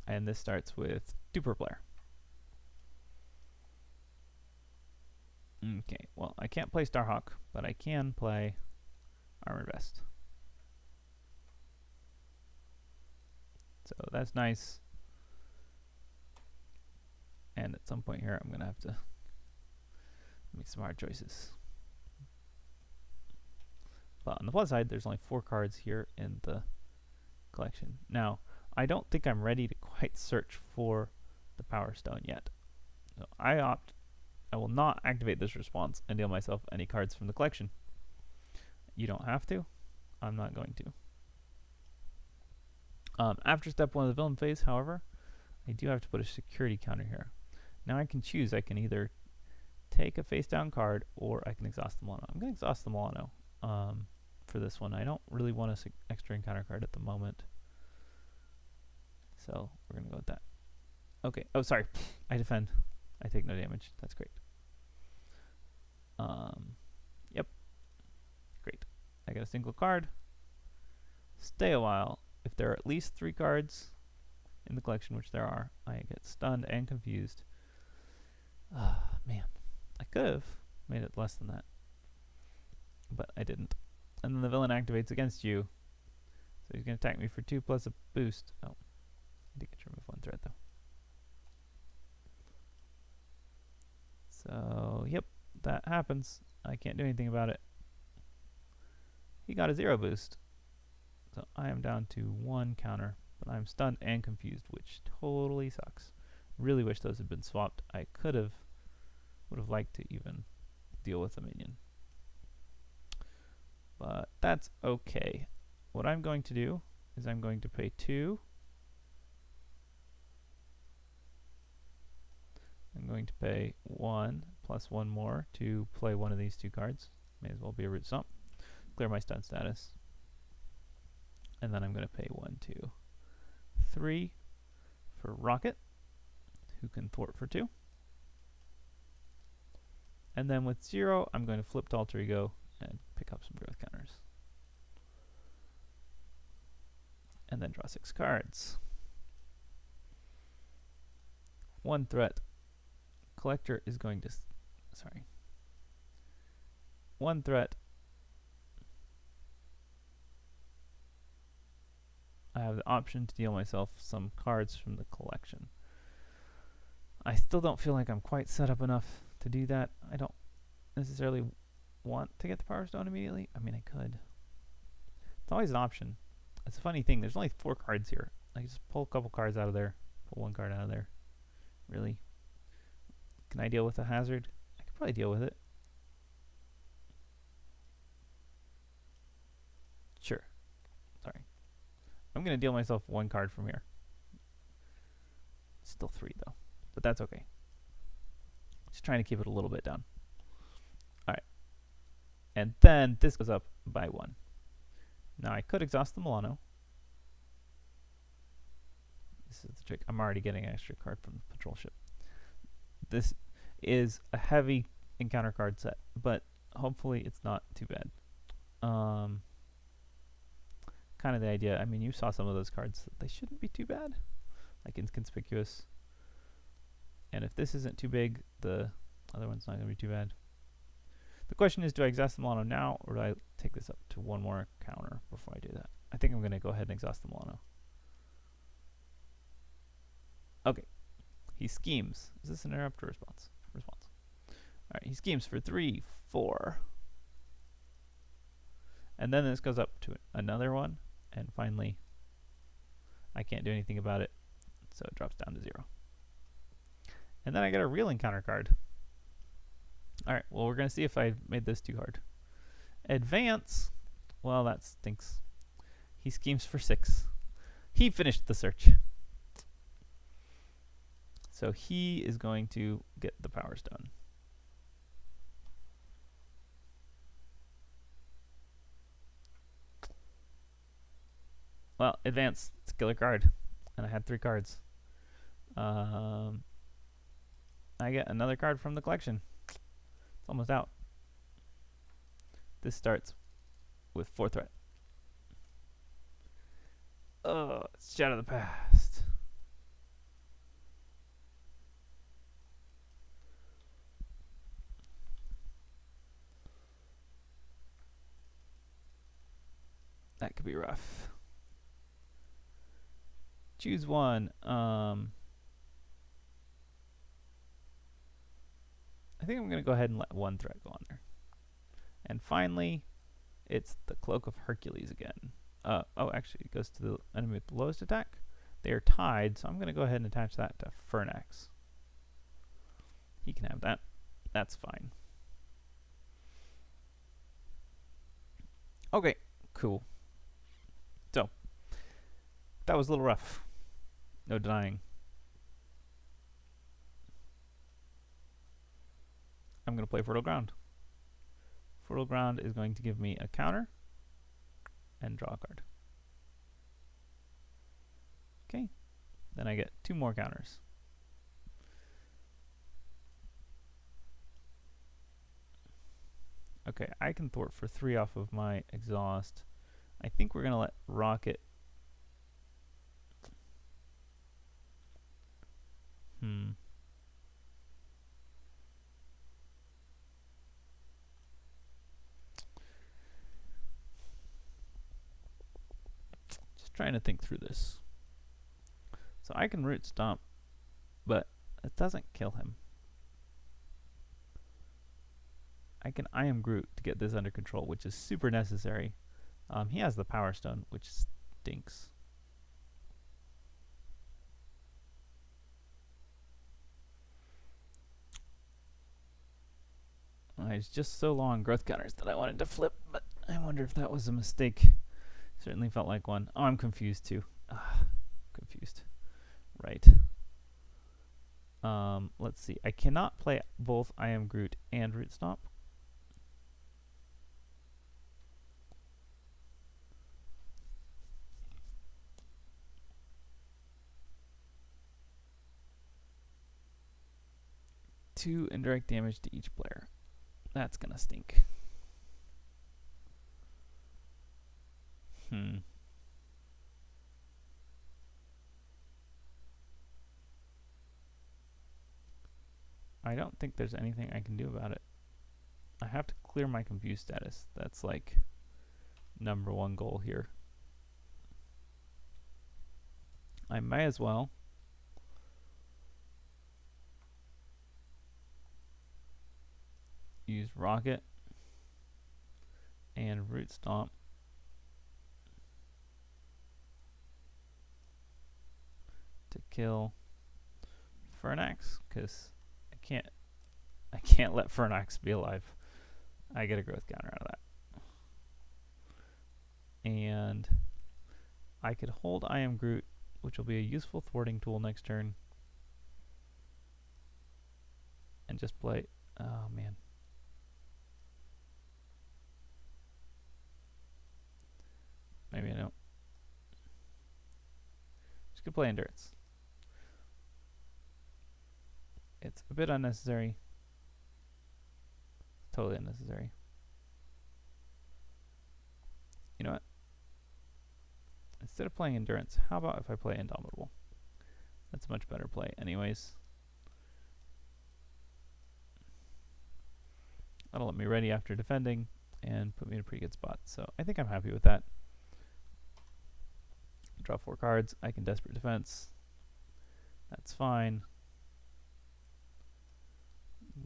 And this starts with 2 per player. Okay, well, I can't play Starhawk, but I can play Armored Vest. So that's nice. And at some point here, I'm going to have to make some hard choices. But on the plus side, there's only 4 cards here in the collection. Now, I don't think I'm ready to quite search for the Power Stone yet. So I will not activate this response and deal myself any cards from the collection. You don't have to. I'm not going to. After step 1 of the villain phase, however, I do have to put a security counter here. Now I can choose. I can either take a face down card or I can exhaust the Milano. I'm going to exhaust the Milano for this one. I don't really want an extra encounter card at the moment. So we're going to go with that. Okay. Oh, sorry. I defend. I take no damage. That's great. Yep. Great. I get a single card. Stay a while. If there are at least 3 cards in the collection, which there are, I get stunned and confused. Man. I could have made it less than that, but I didn't. And then the villain activates against you, so he's going to attack me for 2 plus a boost. Oh, I did get to remove 1 threat though. So, yep, that happens. I can't do anything about it. He got a 0 boost, so I am down to 1 counter, but I'm stunned and confused, which totally sucks. Really wish those had been swapped. I would have liked to even deal with a minion. But that's okay. What I'm going to do is I'm going to pay 2. I'm going to pay 1 plus 1 more to play one of these 2 cards. May as well be a root stump. Clear my stun status. And then I'm going to pay 1, 2, 3 for Rocket, who can thwart for 2. And then with 0, I'm going to flip to Alter Ego and pick up some growth counters. And then draw 6 cards. 1 threat. Collector is going to... sorry. 1 threat. I have the option to deal myself some cards from the collection. I still don't feel like I'm quite set up enough to do that. I don't necessarily want to get the Power Stone immediately. I mean, I could. It's always an option. It's a funny thing. There's only 4 cards here. I can just pull a couple cards out of there. Pull 1 card out of there. Really? Can I deal with a hazard? I could probably deal with it. Sure. Sorry. I'm going to deal myself 1 card from here. Still 3 though. But that's okay. Just trying to keep it a little bit down. Alright. And then this goes up by 1. Now I could exhaust the Milano. This is the trick. I'm already getting an extra card from the patrol ship. This is a heavy encounter card set, but hopefully it's not too bad. Kind of the idea. I mean, you saw some of those cards. They shouldn't be too bad. Like Inconspicuous. And if this isn't too big, the other one's not going to be too bad. The question is, do I exhaust the Milano now, or do I take this up to one more counter before I do that? I think I'm going to go ahead and exhaust the Milano. Okay. He schemes. Is this an interrupt or response? Response. Alright, he schemes for 3, 4. And then this goes up to another one. And finally, I can't do anything about it. So it drops down to 0. And then I get a real encounter card. Alright, well, we're going to see if I made this too hard. Advance. Well, that stinks. He schemes for 6. He finished the search. So he is going to get the Power Stone. Well, advance. It's a killer card. And I had 3 cards. I get another card from the collection. It's almost out. This starts with 4 threat. Oh, it's Shadow of the Past. That could be rough. Choose one. I think I'm going to go ahead and let 1 threat go on there. And finally, it's the Cloak of Hercules again. Oh, actually, it goes to the enemy with the lowest attack. They are tied, so I'm going to go ahead and attach that to Fernax. He can have that. That's fine. Okay, cool. So, that was a little rough. No denying. I'm going to play Fertile Ground. Fertile Ground is going to give me a counter and draw a card. Okay. Then I get 2 more counters. Okay, I can thwart for 3 off of my exhaust. I think we're going to let Rocket... Just trying to think through this. So I can Root Stomp, but it doesn't kill him. I can I Am Groot to get this under control, which is super necessary. He has the Power Stone, which stinks. It's just so low on growth counters that I wanted to flip, but I wonder if that was a mistake. Certainly felt like one. Oh, I'm confused too. Confused. Right. Let's see. I cannot play both I Am Groot and Root Stomp. Two indirect damage to each player. That's gonna stink. I don't think there's anything I can do about it. I have to clear my confused status. That's like #1 goal here. I may as well use Rocket and Root Stomp to kill Fernax, because I can't let Fernax be alive. I get a growth counter out of that. And I could hold I Am Groot, which will be a useful thwarting tool next turn. And just play, oh man. Maybe I don't. Just gonna play Endurance. It's a bit unnecessary. Totally unnecessary. You know what? Instead of playing Endurance, how about if I play Indomitable? That's a much better play anyways. That'll let me ready after defending and put me in a pretty good spot. So I think I'm happy with that. Draw 4 cards. I can Desperate Defense. That's fine.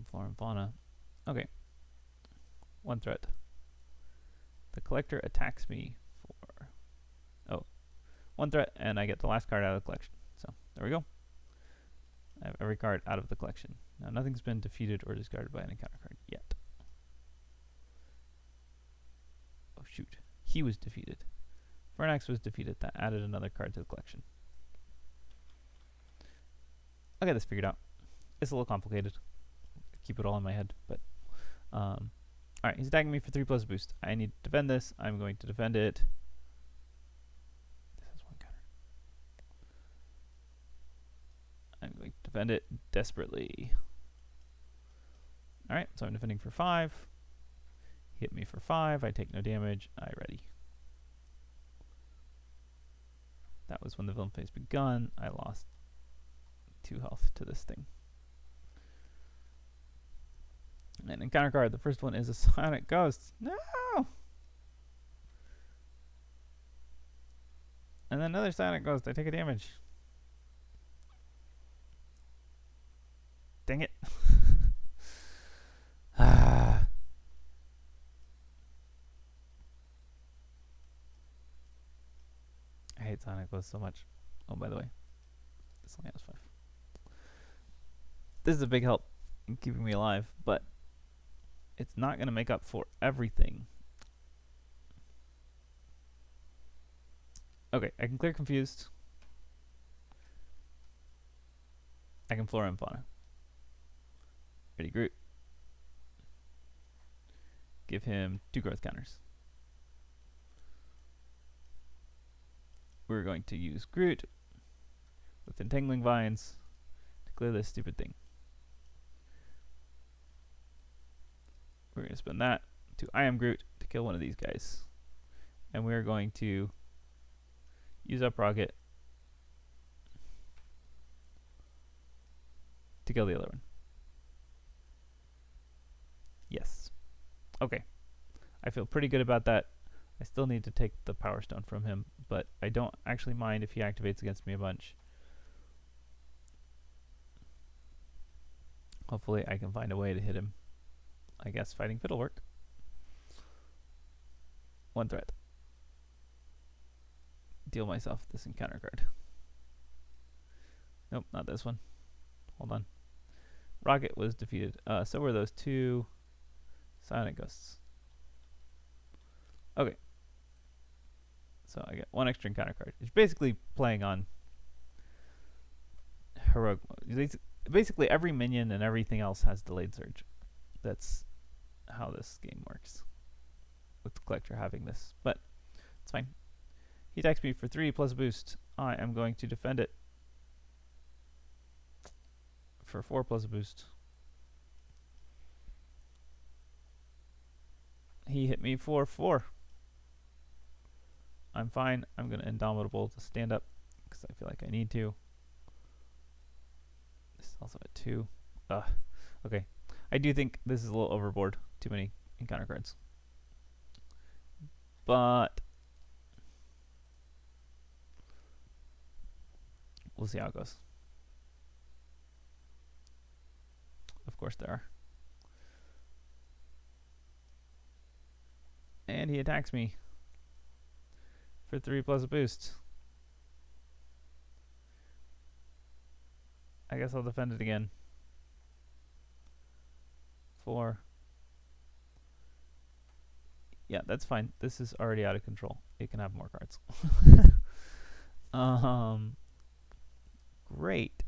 Flora and Fauna. Okay. 1 threat. The collector attacks me for... Oh. 1 threat, and I get the last card out of the collection. So, there we go. I have every card out of the collection. Now, nothing's been defeated or discarded by an encounter card yet. Oh, shoot. He was defeated. Fernax was defeated. That added another card to the collection. I'll get this figured out. It's a little complicated. Keep it all in my head, but... Alright, he's attacking me for 3+ boost. I need to defend this. I'm going to defend it. This has 1 counter. I'm going to defend it desperately. Alright, so I'm defending for 5. Hit me for 5. I take no damage. I ready. That was when the villain phase begun. I lost 2 health to this thing. And encounter card, the first one is a Sonic Ghost. No! And then another Sonic Ghost. I take a damage. Dang it. I hate Sonic Ghost so much. Oh, by the way, this only has 5. This is a big help in keeping me alive, but it's not going to make up for everything. Okay, I can clear Confused. I can Flora and Fauna. Ready, Groot. Give him 2 growth counters. We're going to use Groot with Entangling Vines to clear this stupid thing. We're going to spend that to I Am Groot to kill one of these guys. And we're going to use up Rocket to kill the other one. Yes. Okay. I feel pretty good about that. I still need to take the Power Stone from him, but I don't actually mind if he activates against me a bunch. Hopefully I can find a way to hit him. I guess Fighting Fit will work. 1 threat. Deal myself this encounter card. Nope, not this one. Hold on. Rocket was defeated. So were those 2 Sonic Ghosts. Okay. So I get 1 extra encounter card. It's basically playing on heroic mode. Basically every minion and everything else has delayed surge. That's how this game works, with the collector having this, but it's fine. He attacks me for 3+ boost. I am going to defend it for 4+ boost. He hit me for 4. I'm fine. I'm going to Indomitable to stand up because I feel like I need to. This is also at 2. Okay. I do think this is a little overboard. Too many encounter cards. But we'll see how it goes. Of course there are. And he attacks me for 3+ boost. I guess I'll defend it again. 4. Yeah, that's fine. This is already out of control. It can have more cards. Great.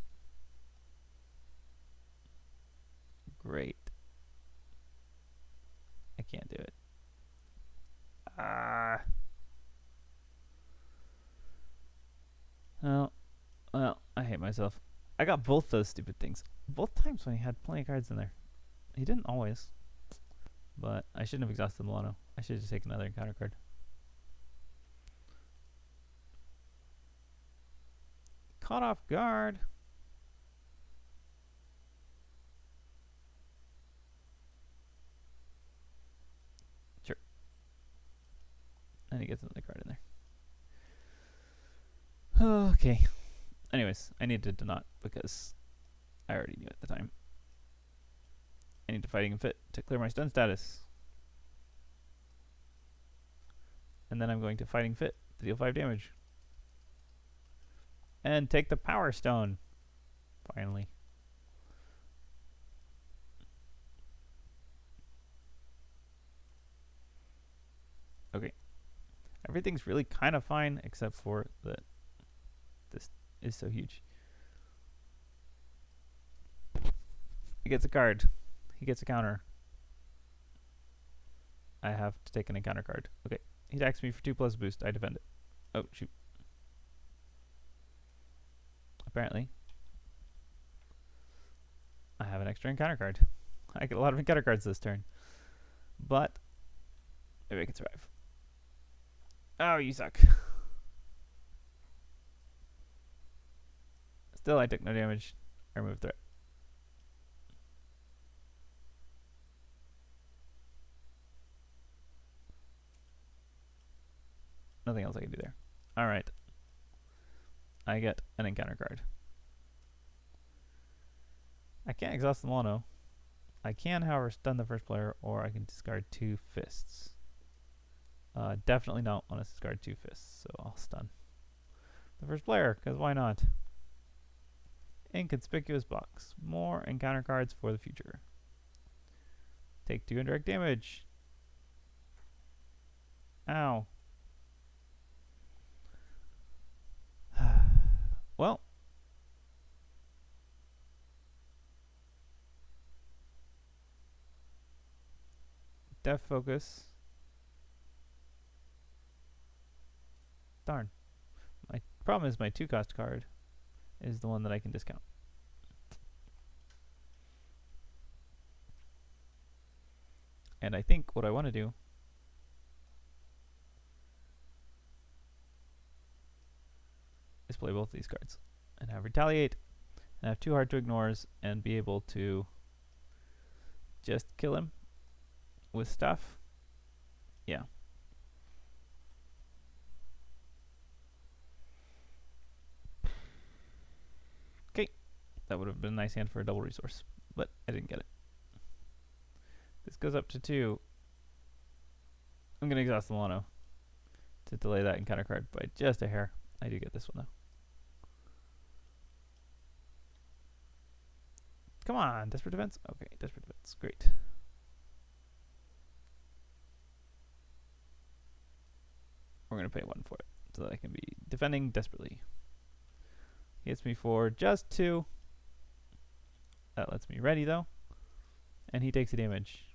Great. I can't do it. Well, I hate myself. I got both those stupid things. Both times when he had plenty of cards in there. He didn't always. But I shouldn't have exhausted Milano. I should have just taken another encounter card. Caught off guard. Sure. And he gets another card in there. Okay. Anyways, I needed to not because I already knew at the time. I need to Fighting and Fit to clear my stun status. And then I'm going to Fighting Fit to deal 5 damage. And take the Power Stone. Finally. Okay. Everything's really kind of fine except for that this is so huge. He gets a card. He gets a counter. I have to take an encounter card. Okay. He attacks me for 2+ boost. I defend it. Oh, shoot. Apparently, I have an extra encounter card. I get a lot of encounter cards this turn. But maybe I can survive. Oh, you suck. Still, I took no damage. I removed threat. Nothing else I can do there. Alright. I get an encounter card. I can't exhaust the Milano. I can, however, stun the first player, or I can discard 2 fists. Definitely don't want to discard 2 fists, so I'll stun the first player, because why not? Inconspicuous box. More encounter cards for the future. Take 2 indirect damage. Ow. Well. Death Focus. Darn. My problem is my 2-cost card is the one that I can discount. And I think what I want to do is play both of these cards and have Retaliate and have 2 hard to ignores and be able to just kill him with stuff. Yeah. Okay. That would have been a nice hand for a double resource, but I didn't get it. This goes up to 2. I'm going to exhaust the Milano to delay that encounter card by just a hair. I do get this one, though. Come on, Desperate Defense? Okay, Desperate Defense. Great. We're going to pay 1 for it so that I can be defending desperately. He hits me for just 2. That lets me ready, though. And he takes a damage.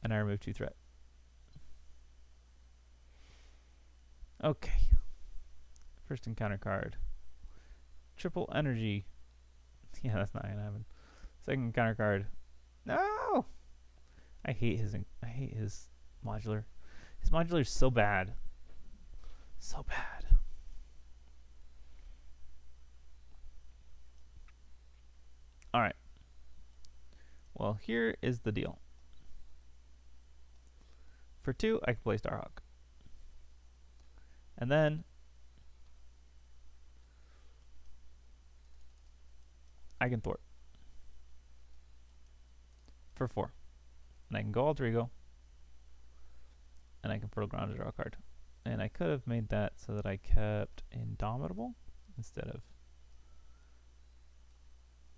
And I remove 2 threat. Okay. First encounter card. Triple energy. Yeah, that's not gonna happen. Second encounter card. No! I hate his modular. His modular is so bad. So bad. Alright. Well, here is the deal. For 2, I can play Starhawk. And then I can thwart. For 4. And I can go Alter Ego. And I can Fertile Ground to draw a card. And I could have made that so that I kept Indomitable instead of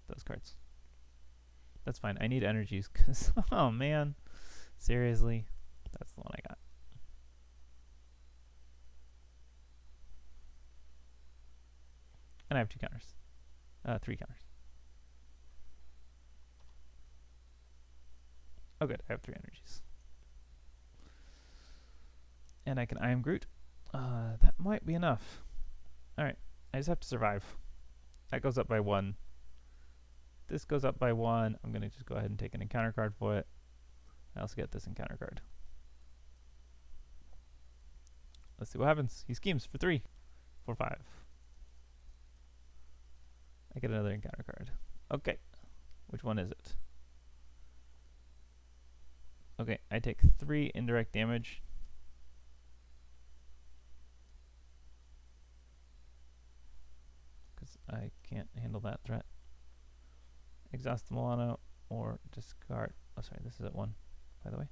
those cards. That's fine. I need energies because, oh man, seriously, that's the one I got. And I have 2 counters. 3 counters. Oh good, I have 3 energies. And I can I am Groot. That might be enough. Alright, I just have to survive. That goes up by 1. This goes up by 1. I'm going to just go ahead and take an encounter card for it. I also get this encounter card. Let's see what happens. He schemes for 3, 4, 5. I get another encounter card. Okay. Which one is it? Okay, I take 3 indirect damage. Because I can't handle that threat. Exhaust the Milano or discard. Oh, sorry, this is at 1, by the way.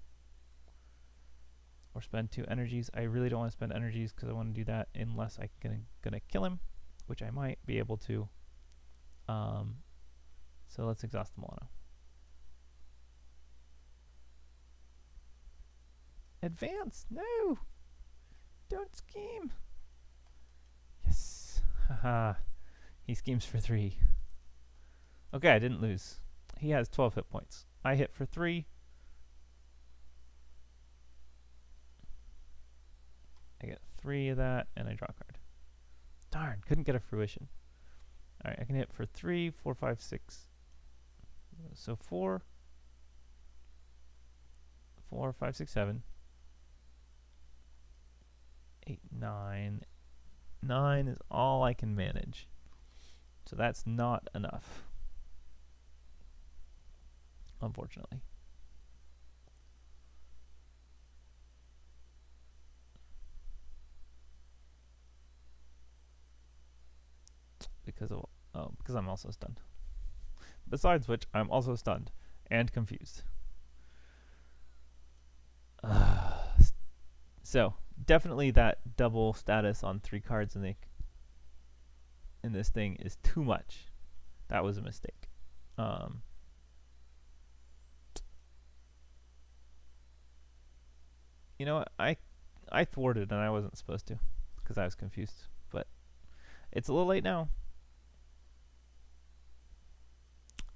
Or spend 2 energies. I really don't want to spend energies because I want to do that unless I'm gonna kill him, which I might be able to. So let's exhaust the Milano. Advance! No! Don't scheme! Yes! Haha. He schemes for 3. Okay, I didn't lose. He has 12 hit points. I hit for 3. I get 3 of that, and I draw a card. Darn, couldn't get a fruition. Alright, I can hit for 3, 4, 5, 6. So 4, 5, 6, 7. 8, 9. 9 is all I can manage. So that's not enough, unfortunately. Because I'm also stunned. Besides which, I'm also stunned and confused. So definitely that double status on 3 cards in this thing is too much. That was a mistake. You know what? I thwarted and I wasn't supposed to because I was confused. But it's a little late now.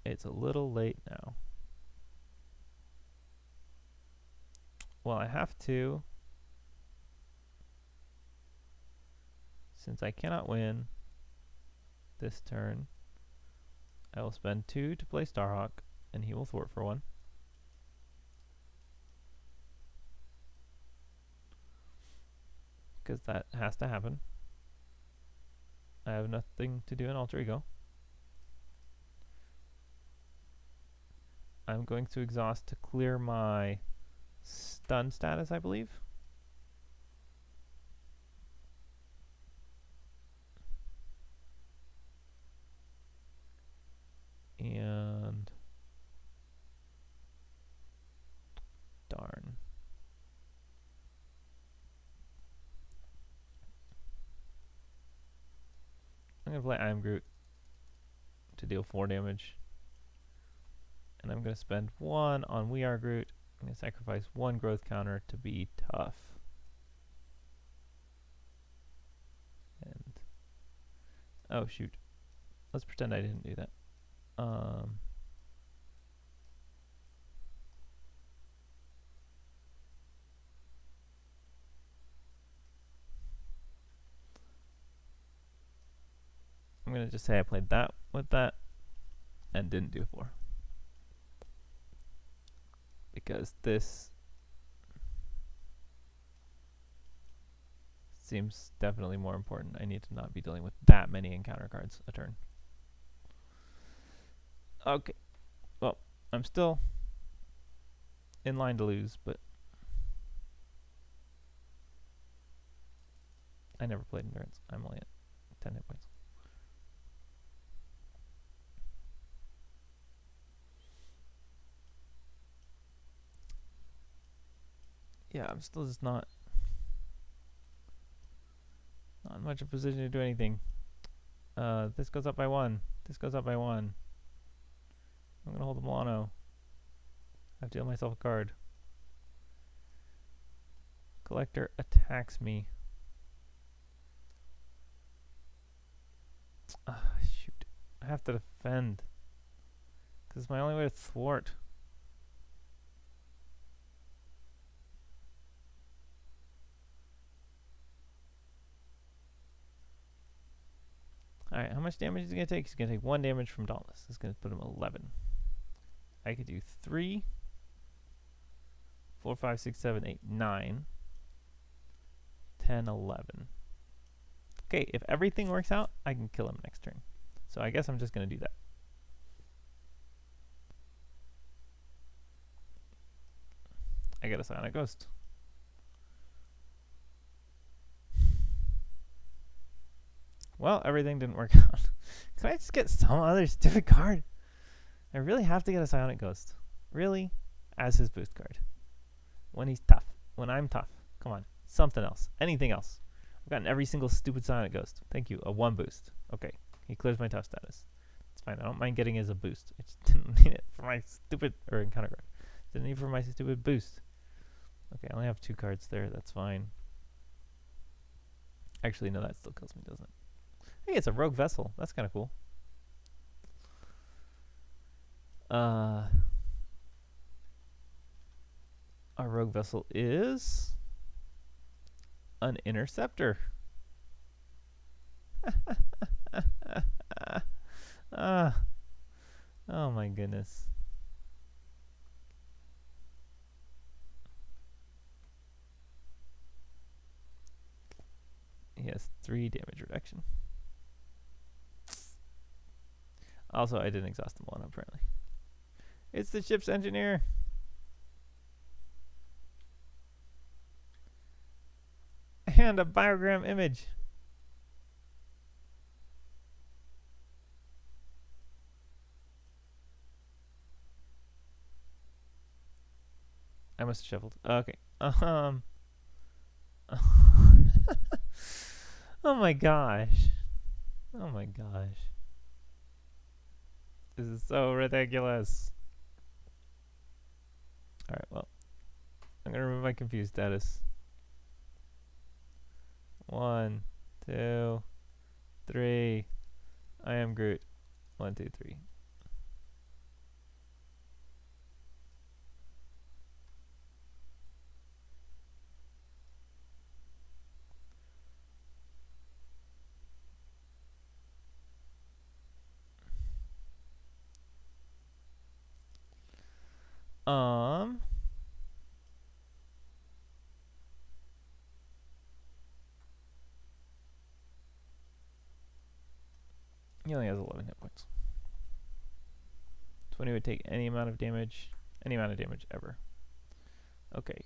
It's a little late now. Well, I have to. Since I cannot win this turn, I will spend 2 to play Starhawk, and he will thwart for 1. Because that has to happen. I have nothing to do in Alter Ego. I'm going to exhaust to clear my stun status, I believe. And darn. I'm going to play I Am Groot to deal 4 damage. And I'm going to spend 1 on We Are Groot. I'm going to sacrifice 1 growth counter to be tough. And oh shoot. Let's pretend I didn't do that. I'm going to just say I played that with that and didn't do 4. Because this seems definitely more important. I need to not be dealing with that many encounter cards a turn. Okay. Well, I'm still in line to lose, but I never played Endurance. I'm only at 10 hit points. Yeah, I'm still just not in much of a position to do anything. This goes up by 1. This goes up by 1. I'm going to hold the Milano. I have to deal myself a card. Collector attacks me. Shoot. I have to defend. Because it's my only way to thwart. Alright, how much damage is he going to take? He's going to take 1 damage from Dauntless. It's going to put him 11. I could do 3. 4, 5, 6, 7, 8, 9, 10, 11. Okay, if everything works out, I can kill him next turn. So I guess I'm just going to do that. I get a Psionic Ghost. Well, everything didn't work out. Can I just get some other stupid card? I really have to get a Psionic Ghost. Really? As his boost card. When he's tough. When I'm tough. Come on. Something else. Anything else. I've gotten every single stupid Psionic Ghost. Thank you. A 1 boost. Okay. He clears my tough status. It's fine. I don't mind getting it as a boost. I just didn't need it for my stupid... Or encounter card. Didn't need it for my stupid boost. Okay, I only have 2 cards there. That's fine. Actually, no, that still kills me, doesn't it? Hey, it's a rogue vessel. That's kind of cool. Our rogue vessel is an interceptor. Oh my goodness. He has 3 damage reduction. Also, I didn't exhaust them all, apparently. It's the ship's engineer. And a biogram image. I must have shuffled. Okay. Oh my gosh. Oh my gosh. This is so ridiculous. Alright, well. I'm going to remove my confused status. 1, 2, 3. I am Groot. 1, 2, 3. He only has 11 hit points. 20 would take any amount of damage ever. Okay.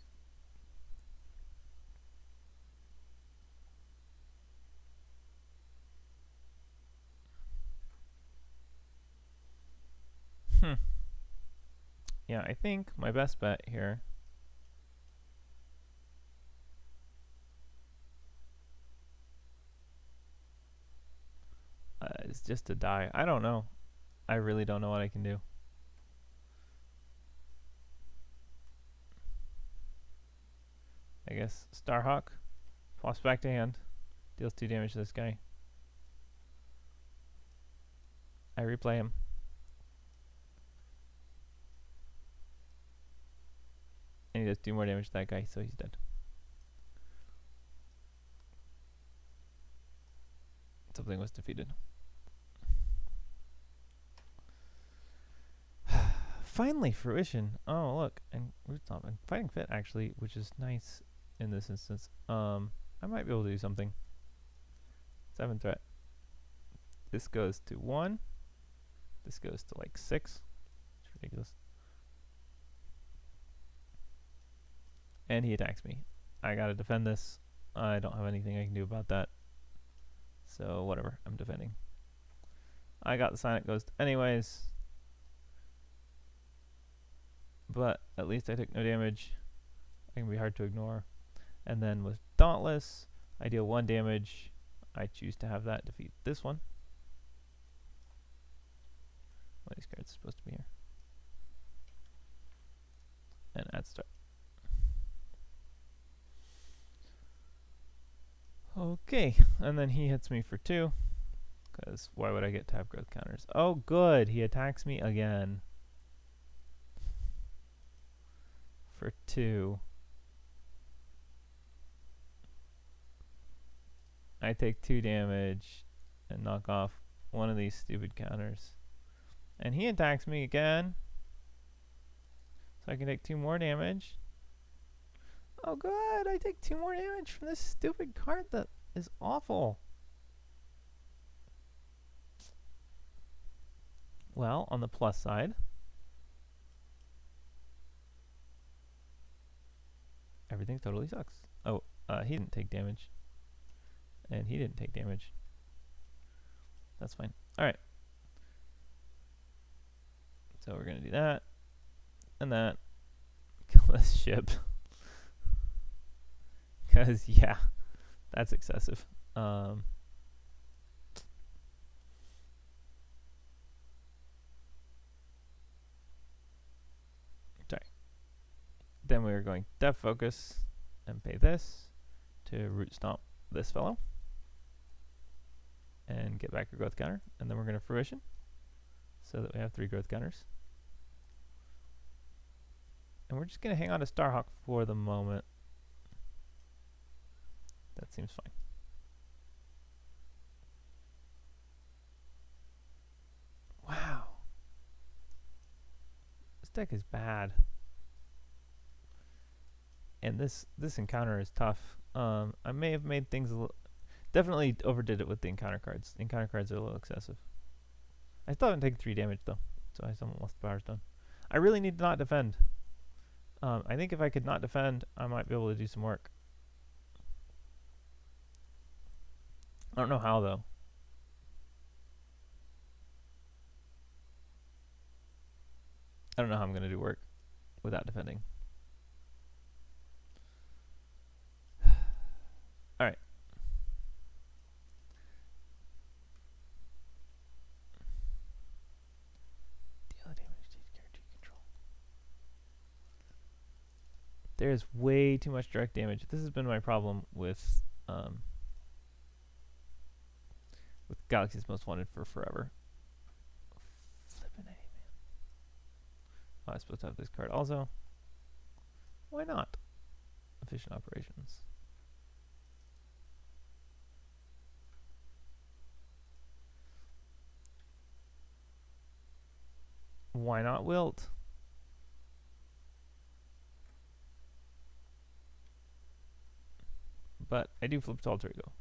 Yeah, I think my best bet here is just to die. I don't know. I really don't know what I can do. I guess Starhawk pops back to hand, deals 2 damage to this guy. I replay him. And he does 2 more damage to that guy, so he's dead. Something was defeated. Finally, fruition. Oh, look. And Rooftop. And Fighting Fit, actually, which is nice in this instance. I might be able to do something. 7 threat. This goes to 1. This goes to like 6. It's ridiculous. And he attacks me. I gotta defend this. I don't have anything I can do about that. So whatever, I'm defending. I got the Psionic Ghost anyways. But at least I took no damage. I can be hard to ignore. And then with Dauntless, I deal 1 damage. I choose to have that defeat this one. One of these cards is supposed to be here. And add start. Okay, and then he hits me for 2. Because why would I get tab growth counters? Oh, good. He attacks me again. For 2. I take 2 damage and knock off one of these stupid counters. And he attacks me again. So I can take 2 more damage. Oh, good. I take 2 more damage from this stupid card that is awful. Well, on the plus side, everything totally sucks. Oh, he didn't take damage. And he didn't take damage. That's fine. Alright. So we're going to do that. And that. Kill this ship. Because, yeah, that's excessive. Sorry. Then we are going depth focus and pay this to root stomp this fellow. And get back your growth counter. And then we're going to fruition so that we have 3 growth counters. And we're just going to hang on to Starhawk for the moment. That seems fine. Wow. This deck is bad. And this encounter is tough. I may have made things a little... Definitely overdid it with the encounter cards. The encounter cards are a little excessive. I still haven't taken 3 damage though, so I still haven't lost the Power Stone. I really need to not defend. I think if I could not defend, I might be able to do some work. I don't know how though. I don't know how I'm going to do work without defending. Alright. Deal damage to character you control. There's way too much direct damage. This has been my problem with Galaxy's Most Wanted for forever. Flippin' A, man. Oh, I'm supposed to have this card also. Why not? Efficient operations. Why not Wilt? But I do flip to Alter Ego.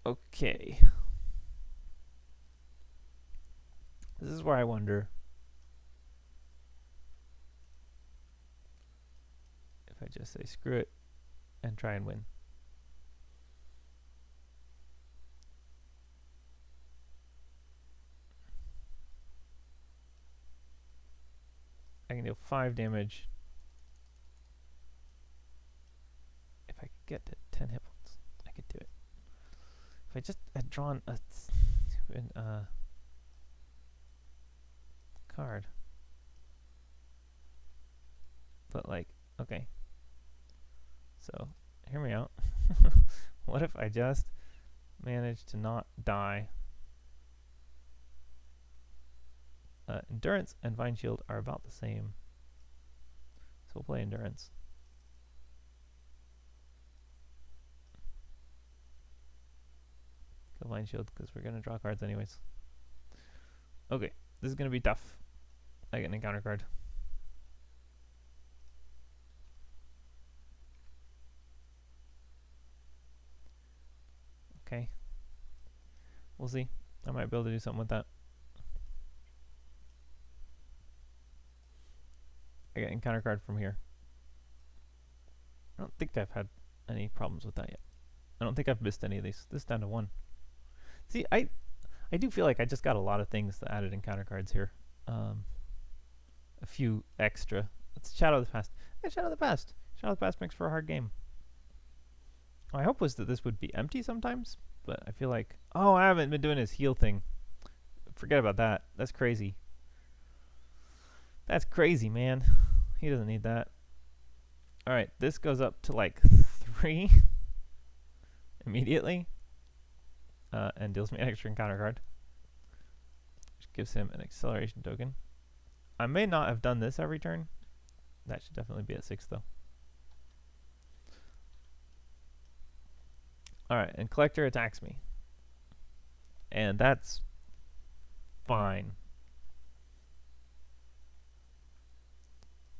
Okay. This is where I wonder if I just say screw it and try and win. I can deal 5 damage if I could get to 10 hit points. I could do it. If I just had drawn a stupid card. But like, okay. So, hear me out. What if I just manage to not die? Endurance and Vine Shield are about the same. So we'll play Endurance. Kill Vine Shield because we're going to draw cards anyways. Okay, this is going to be tough. I get an encounter card. Okay. We'll see. I might be able to do something with that. I get an encounter card from here. I don't think I've had any problems with that yet. I don't think I've missed any of these. This is down to 1. See, I do feel like I just got a lot of things that added encounter cards here. A few extra. It's Shadow of the Past. Yeah, Shadow of the Past. Shadow of the Past makes for a hard game. My hope was that this would be empty sometimes, but I feel like... Oh, I haven't been doing his heal thing. Forget about that. That's crazy. That's crazy, man. He doesn't need that. Alright, this goes up to like 3 immediately. And deals me an extra encounter card. Which gives him an acceleration token. I may not have done this every turn. That should definitely be at 6 though. Alright, and Collector attacks me. And that's fine.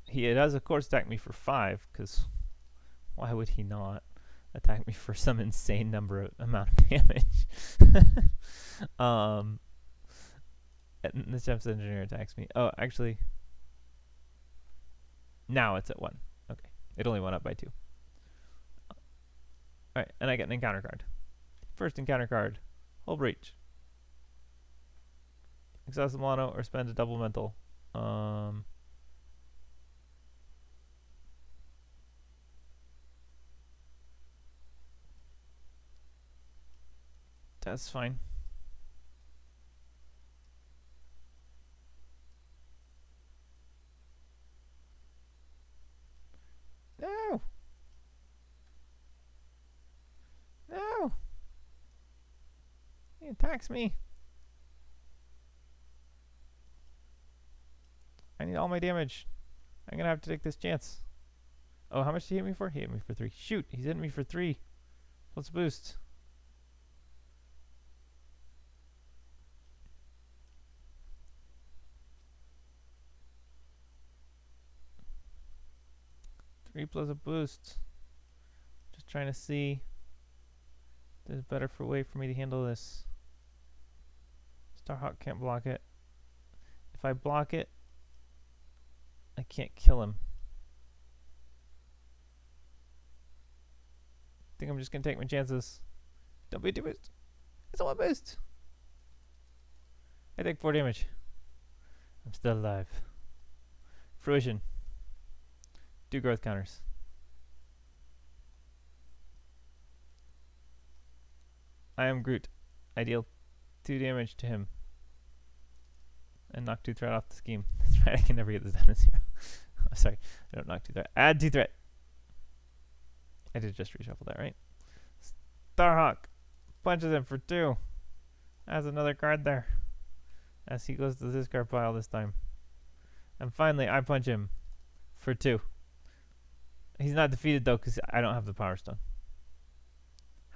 He does, of course, attack me for 5, because why would he not attack me for some insane amount of damage? And the Chef's Engineer attacks me. Oh, actually, now it's at 1. Okay, it only went up by 2. Alright, and I get an encounter card. First encounter card, Hull Breach. Exhaust the mono or spend a double mental. That's fine. No! No! He attacks me. I need all my damage. I'm gonna have to take this chance. Oh, how much did he hit me for? He hit me for 3. Shoot, he's hitting me for 3. Plus boost. Plus a boost. Just trying to see if there's a better way for me to handle this. Starhawk can't block it. If I block it, I can't kill him. I think I'm just gonna take my chances. Don't be a 2 boost. It's a 1 boost. I take 4 damage. I'm still alive. Fruition. Do growth counters. I am Groot. I deal 2 damage to him. And knock 2 threat off the scheme. That's right, I can never get this done as 0. Oh, sorry, I don't knock 2 threat. Add 2 threat. I did just reshuffle that, right? Starhawk punches him for 2. Adds another card there. As he goes to the discard pile this time. And finally, I punch him for 2. He's not defeated though, because I don't have the Power Stone.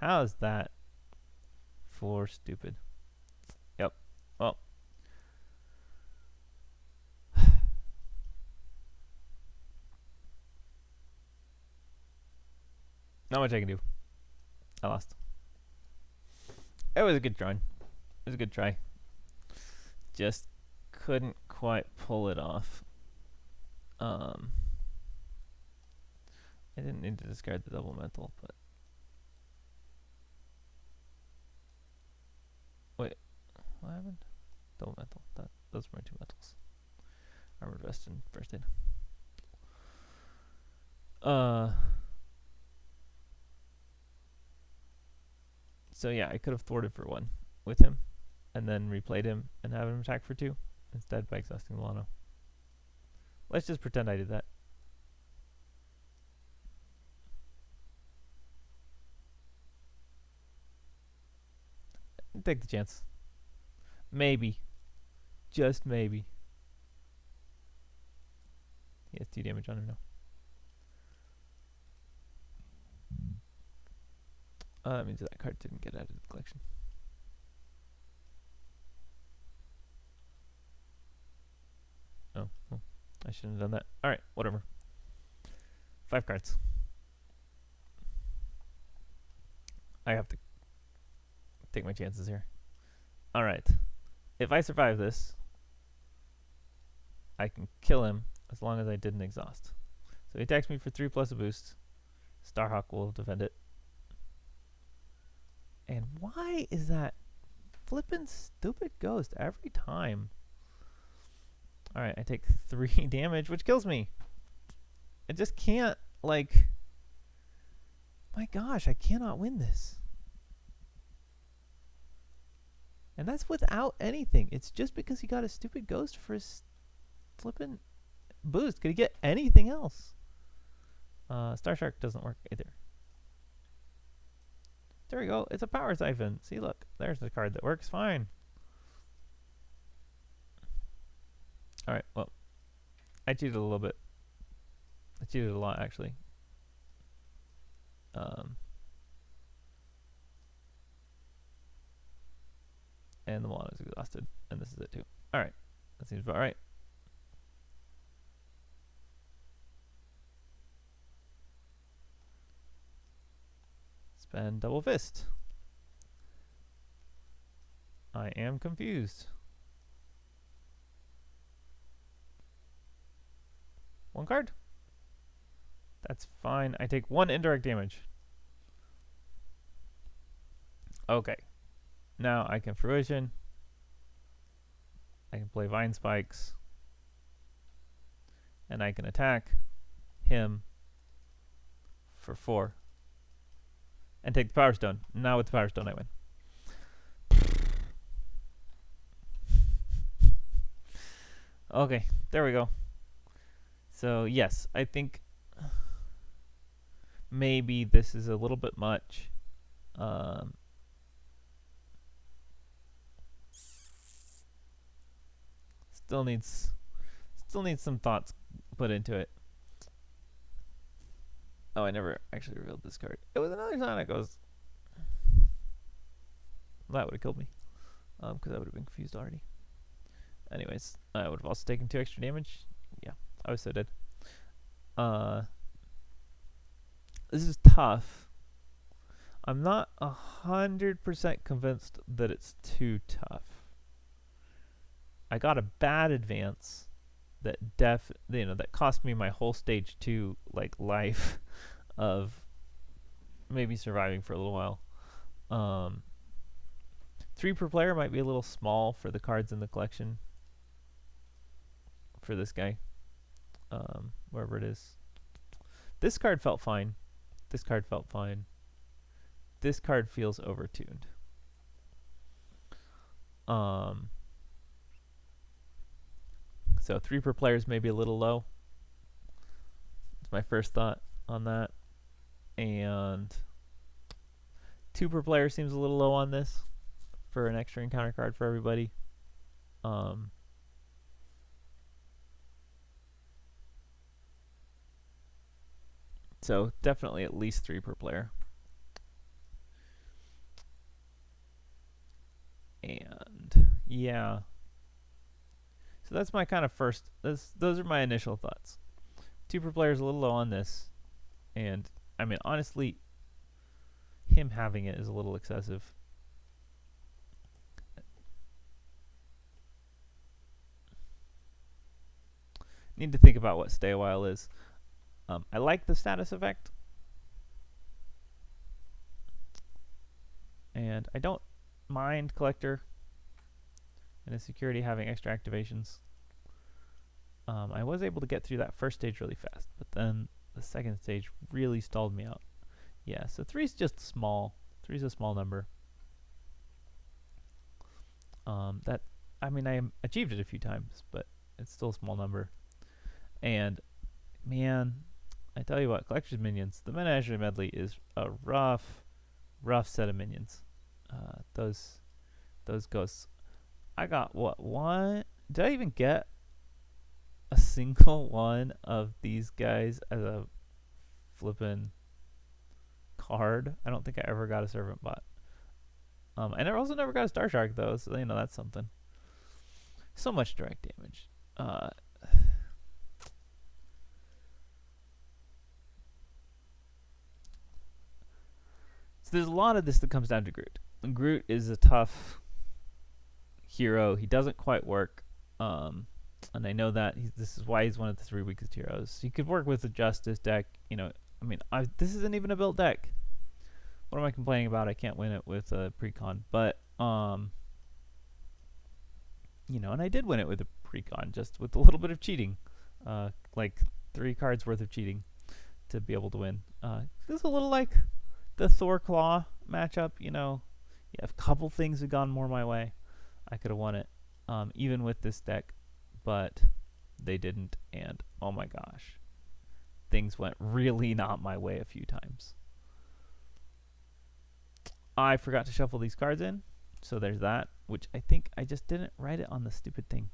How is that for stupid? Yep. Well. Not much I can do. I lost. It was a good drawing. It was a good try. Just couldn't quite pull it off. I didn't need to discard the double mental, but wait, what happened? Double mental. Those were my 2 metals. Armored vest and first aid. So yeah, I could have thwarted for 1 with him, and then replayed him and have him attack for 2 instead by exhausting the mono. Let's just pretend I did that. Take the chance. Maybe. Just maybe. He has 2 damage on him now. That means that card didn't get added to the collection. Oh, well, I shouldn't have done that. Alright, whatever. 5 cards. I have to take my chances here. Alright. If I survive this, I can kill him as long as I didn't exhaust. So he attacks me for 3 plus a boost. Starhawk will defend it. And why is that flippin' stupid ghost every time? Alright, I take 3 damage, which kills me. I just can't, like... My gosh, I cannot win this. And that's without anything. It's just because he got a stupid ghost for his flippin' boost. Could he get anything else? Star Shark doesn't work either. There we go. It's a power siphon. See, look. There's the card that works fine. Alright, well, I cheated a little bit. I cheated a lot, actually. And the mana is exhausted. And this is it, too. Alright. That seems about right. Spend double fist. I am confused. One card? That's fine. I take 1 indirect damage. Okay. Now I can fruition. I can play Vine Spikes. And I can attack him for 4. And take the Power Stone. Now with the Power Stone I win. Okay, there we go. So yes, I think maybe this is a little bit much. Still needs some thoughts put into it. Oh, I never actually revealed this card. It was another Sonic. That would have killed me, because I would have been confused already. Anyways, I would have also taken 2 extra damage. Yeah, I was so dead. This is tough. I'm not 100% convinced that it's too tough. I got a bad advance that that cost me my whole stage 2 life of maybe surviving for a little while. 3 per player might be a little small for the cards in the collection for this guy, wherever it is. This card felt fine. This card felt fine. This card feels overtuned. So 3 per player is maybe a little low. That's my first thought on that. And 2 per player seems a little low on this for an extra encounter card for everybody. So definitely at least 3 per player. And yeah. So that's my kind of first, those are my initial thoughts. 2 per player is a little low on this. And I mean, honestly, him having it is a little excessive. Need to think about what Stay a While is. I like the status effect. And I don't mind Collector and a security having extra activations. I was able to get through that first stage really fast, but then the second stage really stalled me out. Yeah, so 3 is just small. 3 is a small number. I mean, I achieved it a few times, but it's still a small number. And man, I tell you what, Collector's Minions, the Menagerie Medley is a rough set of minions. Those ghosts. I got what, 1? Did I even get a single one of these guys as a flippin' card? I don't think I ever got a Servant Bot. I also never got a Star Shark though, so that's something. So much direct damage. So there's a lot of this that comes down to Groot. And Groot is a tough hero. He doesn't quite work. And I know that this is why he's one of the 3 weakest heroes. He could work with the Justice deck. This isn't even a built deck. What am I complaining about? I can't win it with a precon. But, and I did win it with a precon, just with a little bit of cheating. 3 cards worth of cheating to be able to win. It's a little like the Thor Claw matchup, a couple things had gone more my way. I could have won it, even with this deck, but they didn't, and oh my gosh, things went really not my way a few times. I forgot to shuffle these cards in, so there's that, which I think I just didn't write it on the stupid thing.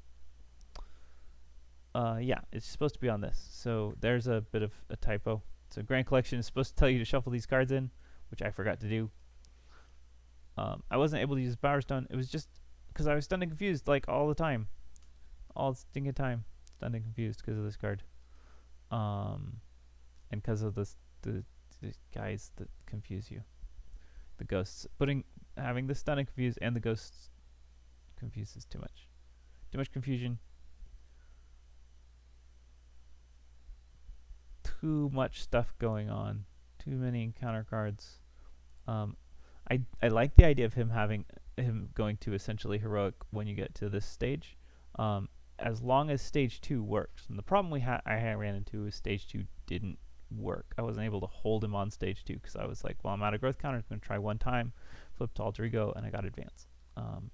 yeah, it's supposed to be on this. So there's a bit of a typo. So Grand Collection is supposed to tell you to shuffle these cards in, which I forgot to do. I wasn't able to use Power Stone. It was just because I was stunned and confused like all the time. All the stinking time. Stunned and confused because of this card. And because of the guys that confuse you. The ghosts. Having the stun and confuse and the ghosts confuses too much. Too much confusion. Too much stuff going on. Too many encounter cards. I like the idea of him going to essentially heroic when you get to this stage, as long as stage 2 works. And the problem I ran into is stage 2 didn't work. I wasn't able to hold him on stage 2 because I was like, well, I'm out of growth counter. I'm going to try one time, flip to alter ego, and I got advance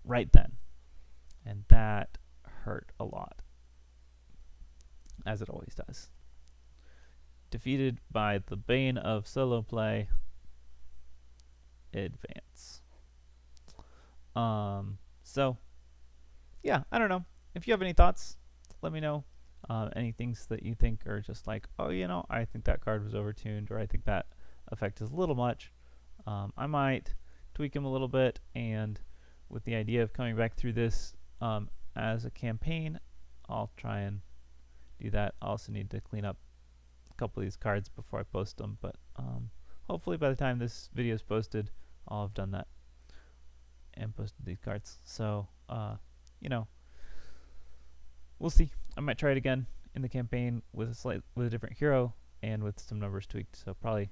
right then, and that hurt a lot, as it always does. Defeated by the bane of solo play, advance. So yeah, I don't know. If you have any thoughts, let me know. Any things that you think are just like, oh, I think that card was overtuned, or I think that effect is a little much. I might tweak him a little bit, and with the idea of coming back through this as a campaign, I'll try and do that. I also need to clean up a couple of these cards before I post them, but hopefully by the time this video is posted, I'll have done that and posted these cards. So, we'll see. I might try it again in the campaign with a different hero and with some numbers tweaked. So probably,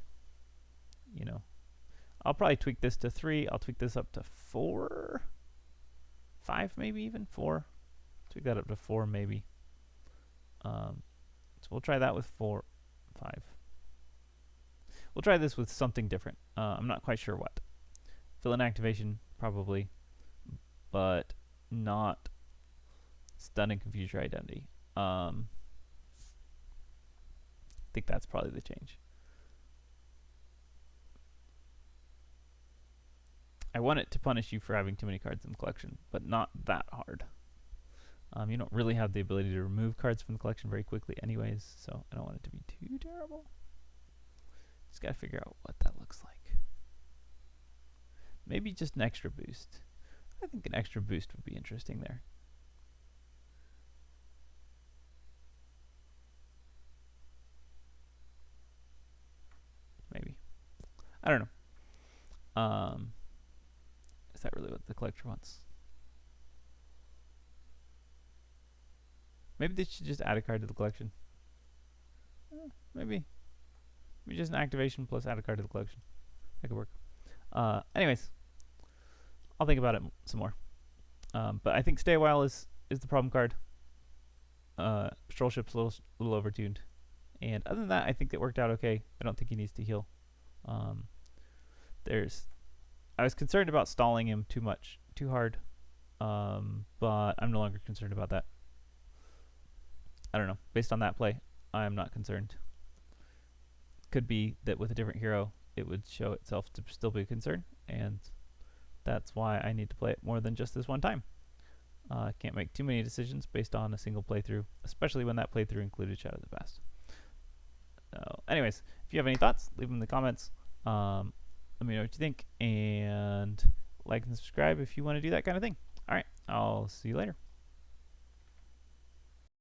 I'll probably tweak this to 3. I'll tweak this up to 4, 5, maybe even 4. Tweak that up to 4, maybe. So we'll try that with 4, 5. We'll try this with something different. I'm not quite sure what. Villain activation, probably, but not stun and confuse your identity. I think that's probably the change. I want it to punish you for having too many cards in the collection, but not that hard. You don't really have the ability to remove cards from the collection very quickly anyways, so I don't want it to be too terrible. Just gotta figure out what that looks like. Maybe just an extra boost. I think an extra boost would be interesting there. Maybe. I don't know. Is that really what the collector wants? Maybe they should just add a card to the collection. Maybe just an activation plus add a card to the collection. That could work. Anyways, I'll think about it some more. But I think Stay a While is the problem card. Patrol Ship's a little overtuned. And other than that, I think it worked out okay. I don't think he needs to heal. I was concerned about stalling him too hard. But I'm no longer concerned about that. I don't know. Based on that play, I am not concerned. Could be that with a different hero, it would show itself to still be a concern, and that's why I need to play it more than just this one time. I can't make too many decisions based on a single playthrough, especially when that playthrough included Shadow of the Past. So, anyways, if you have any thoughts, leave them in the comments. Let me know what you think, and like and subscribe if you want to do that kind of thing. All right, I'll see you later.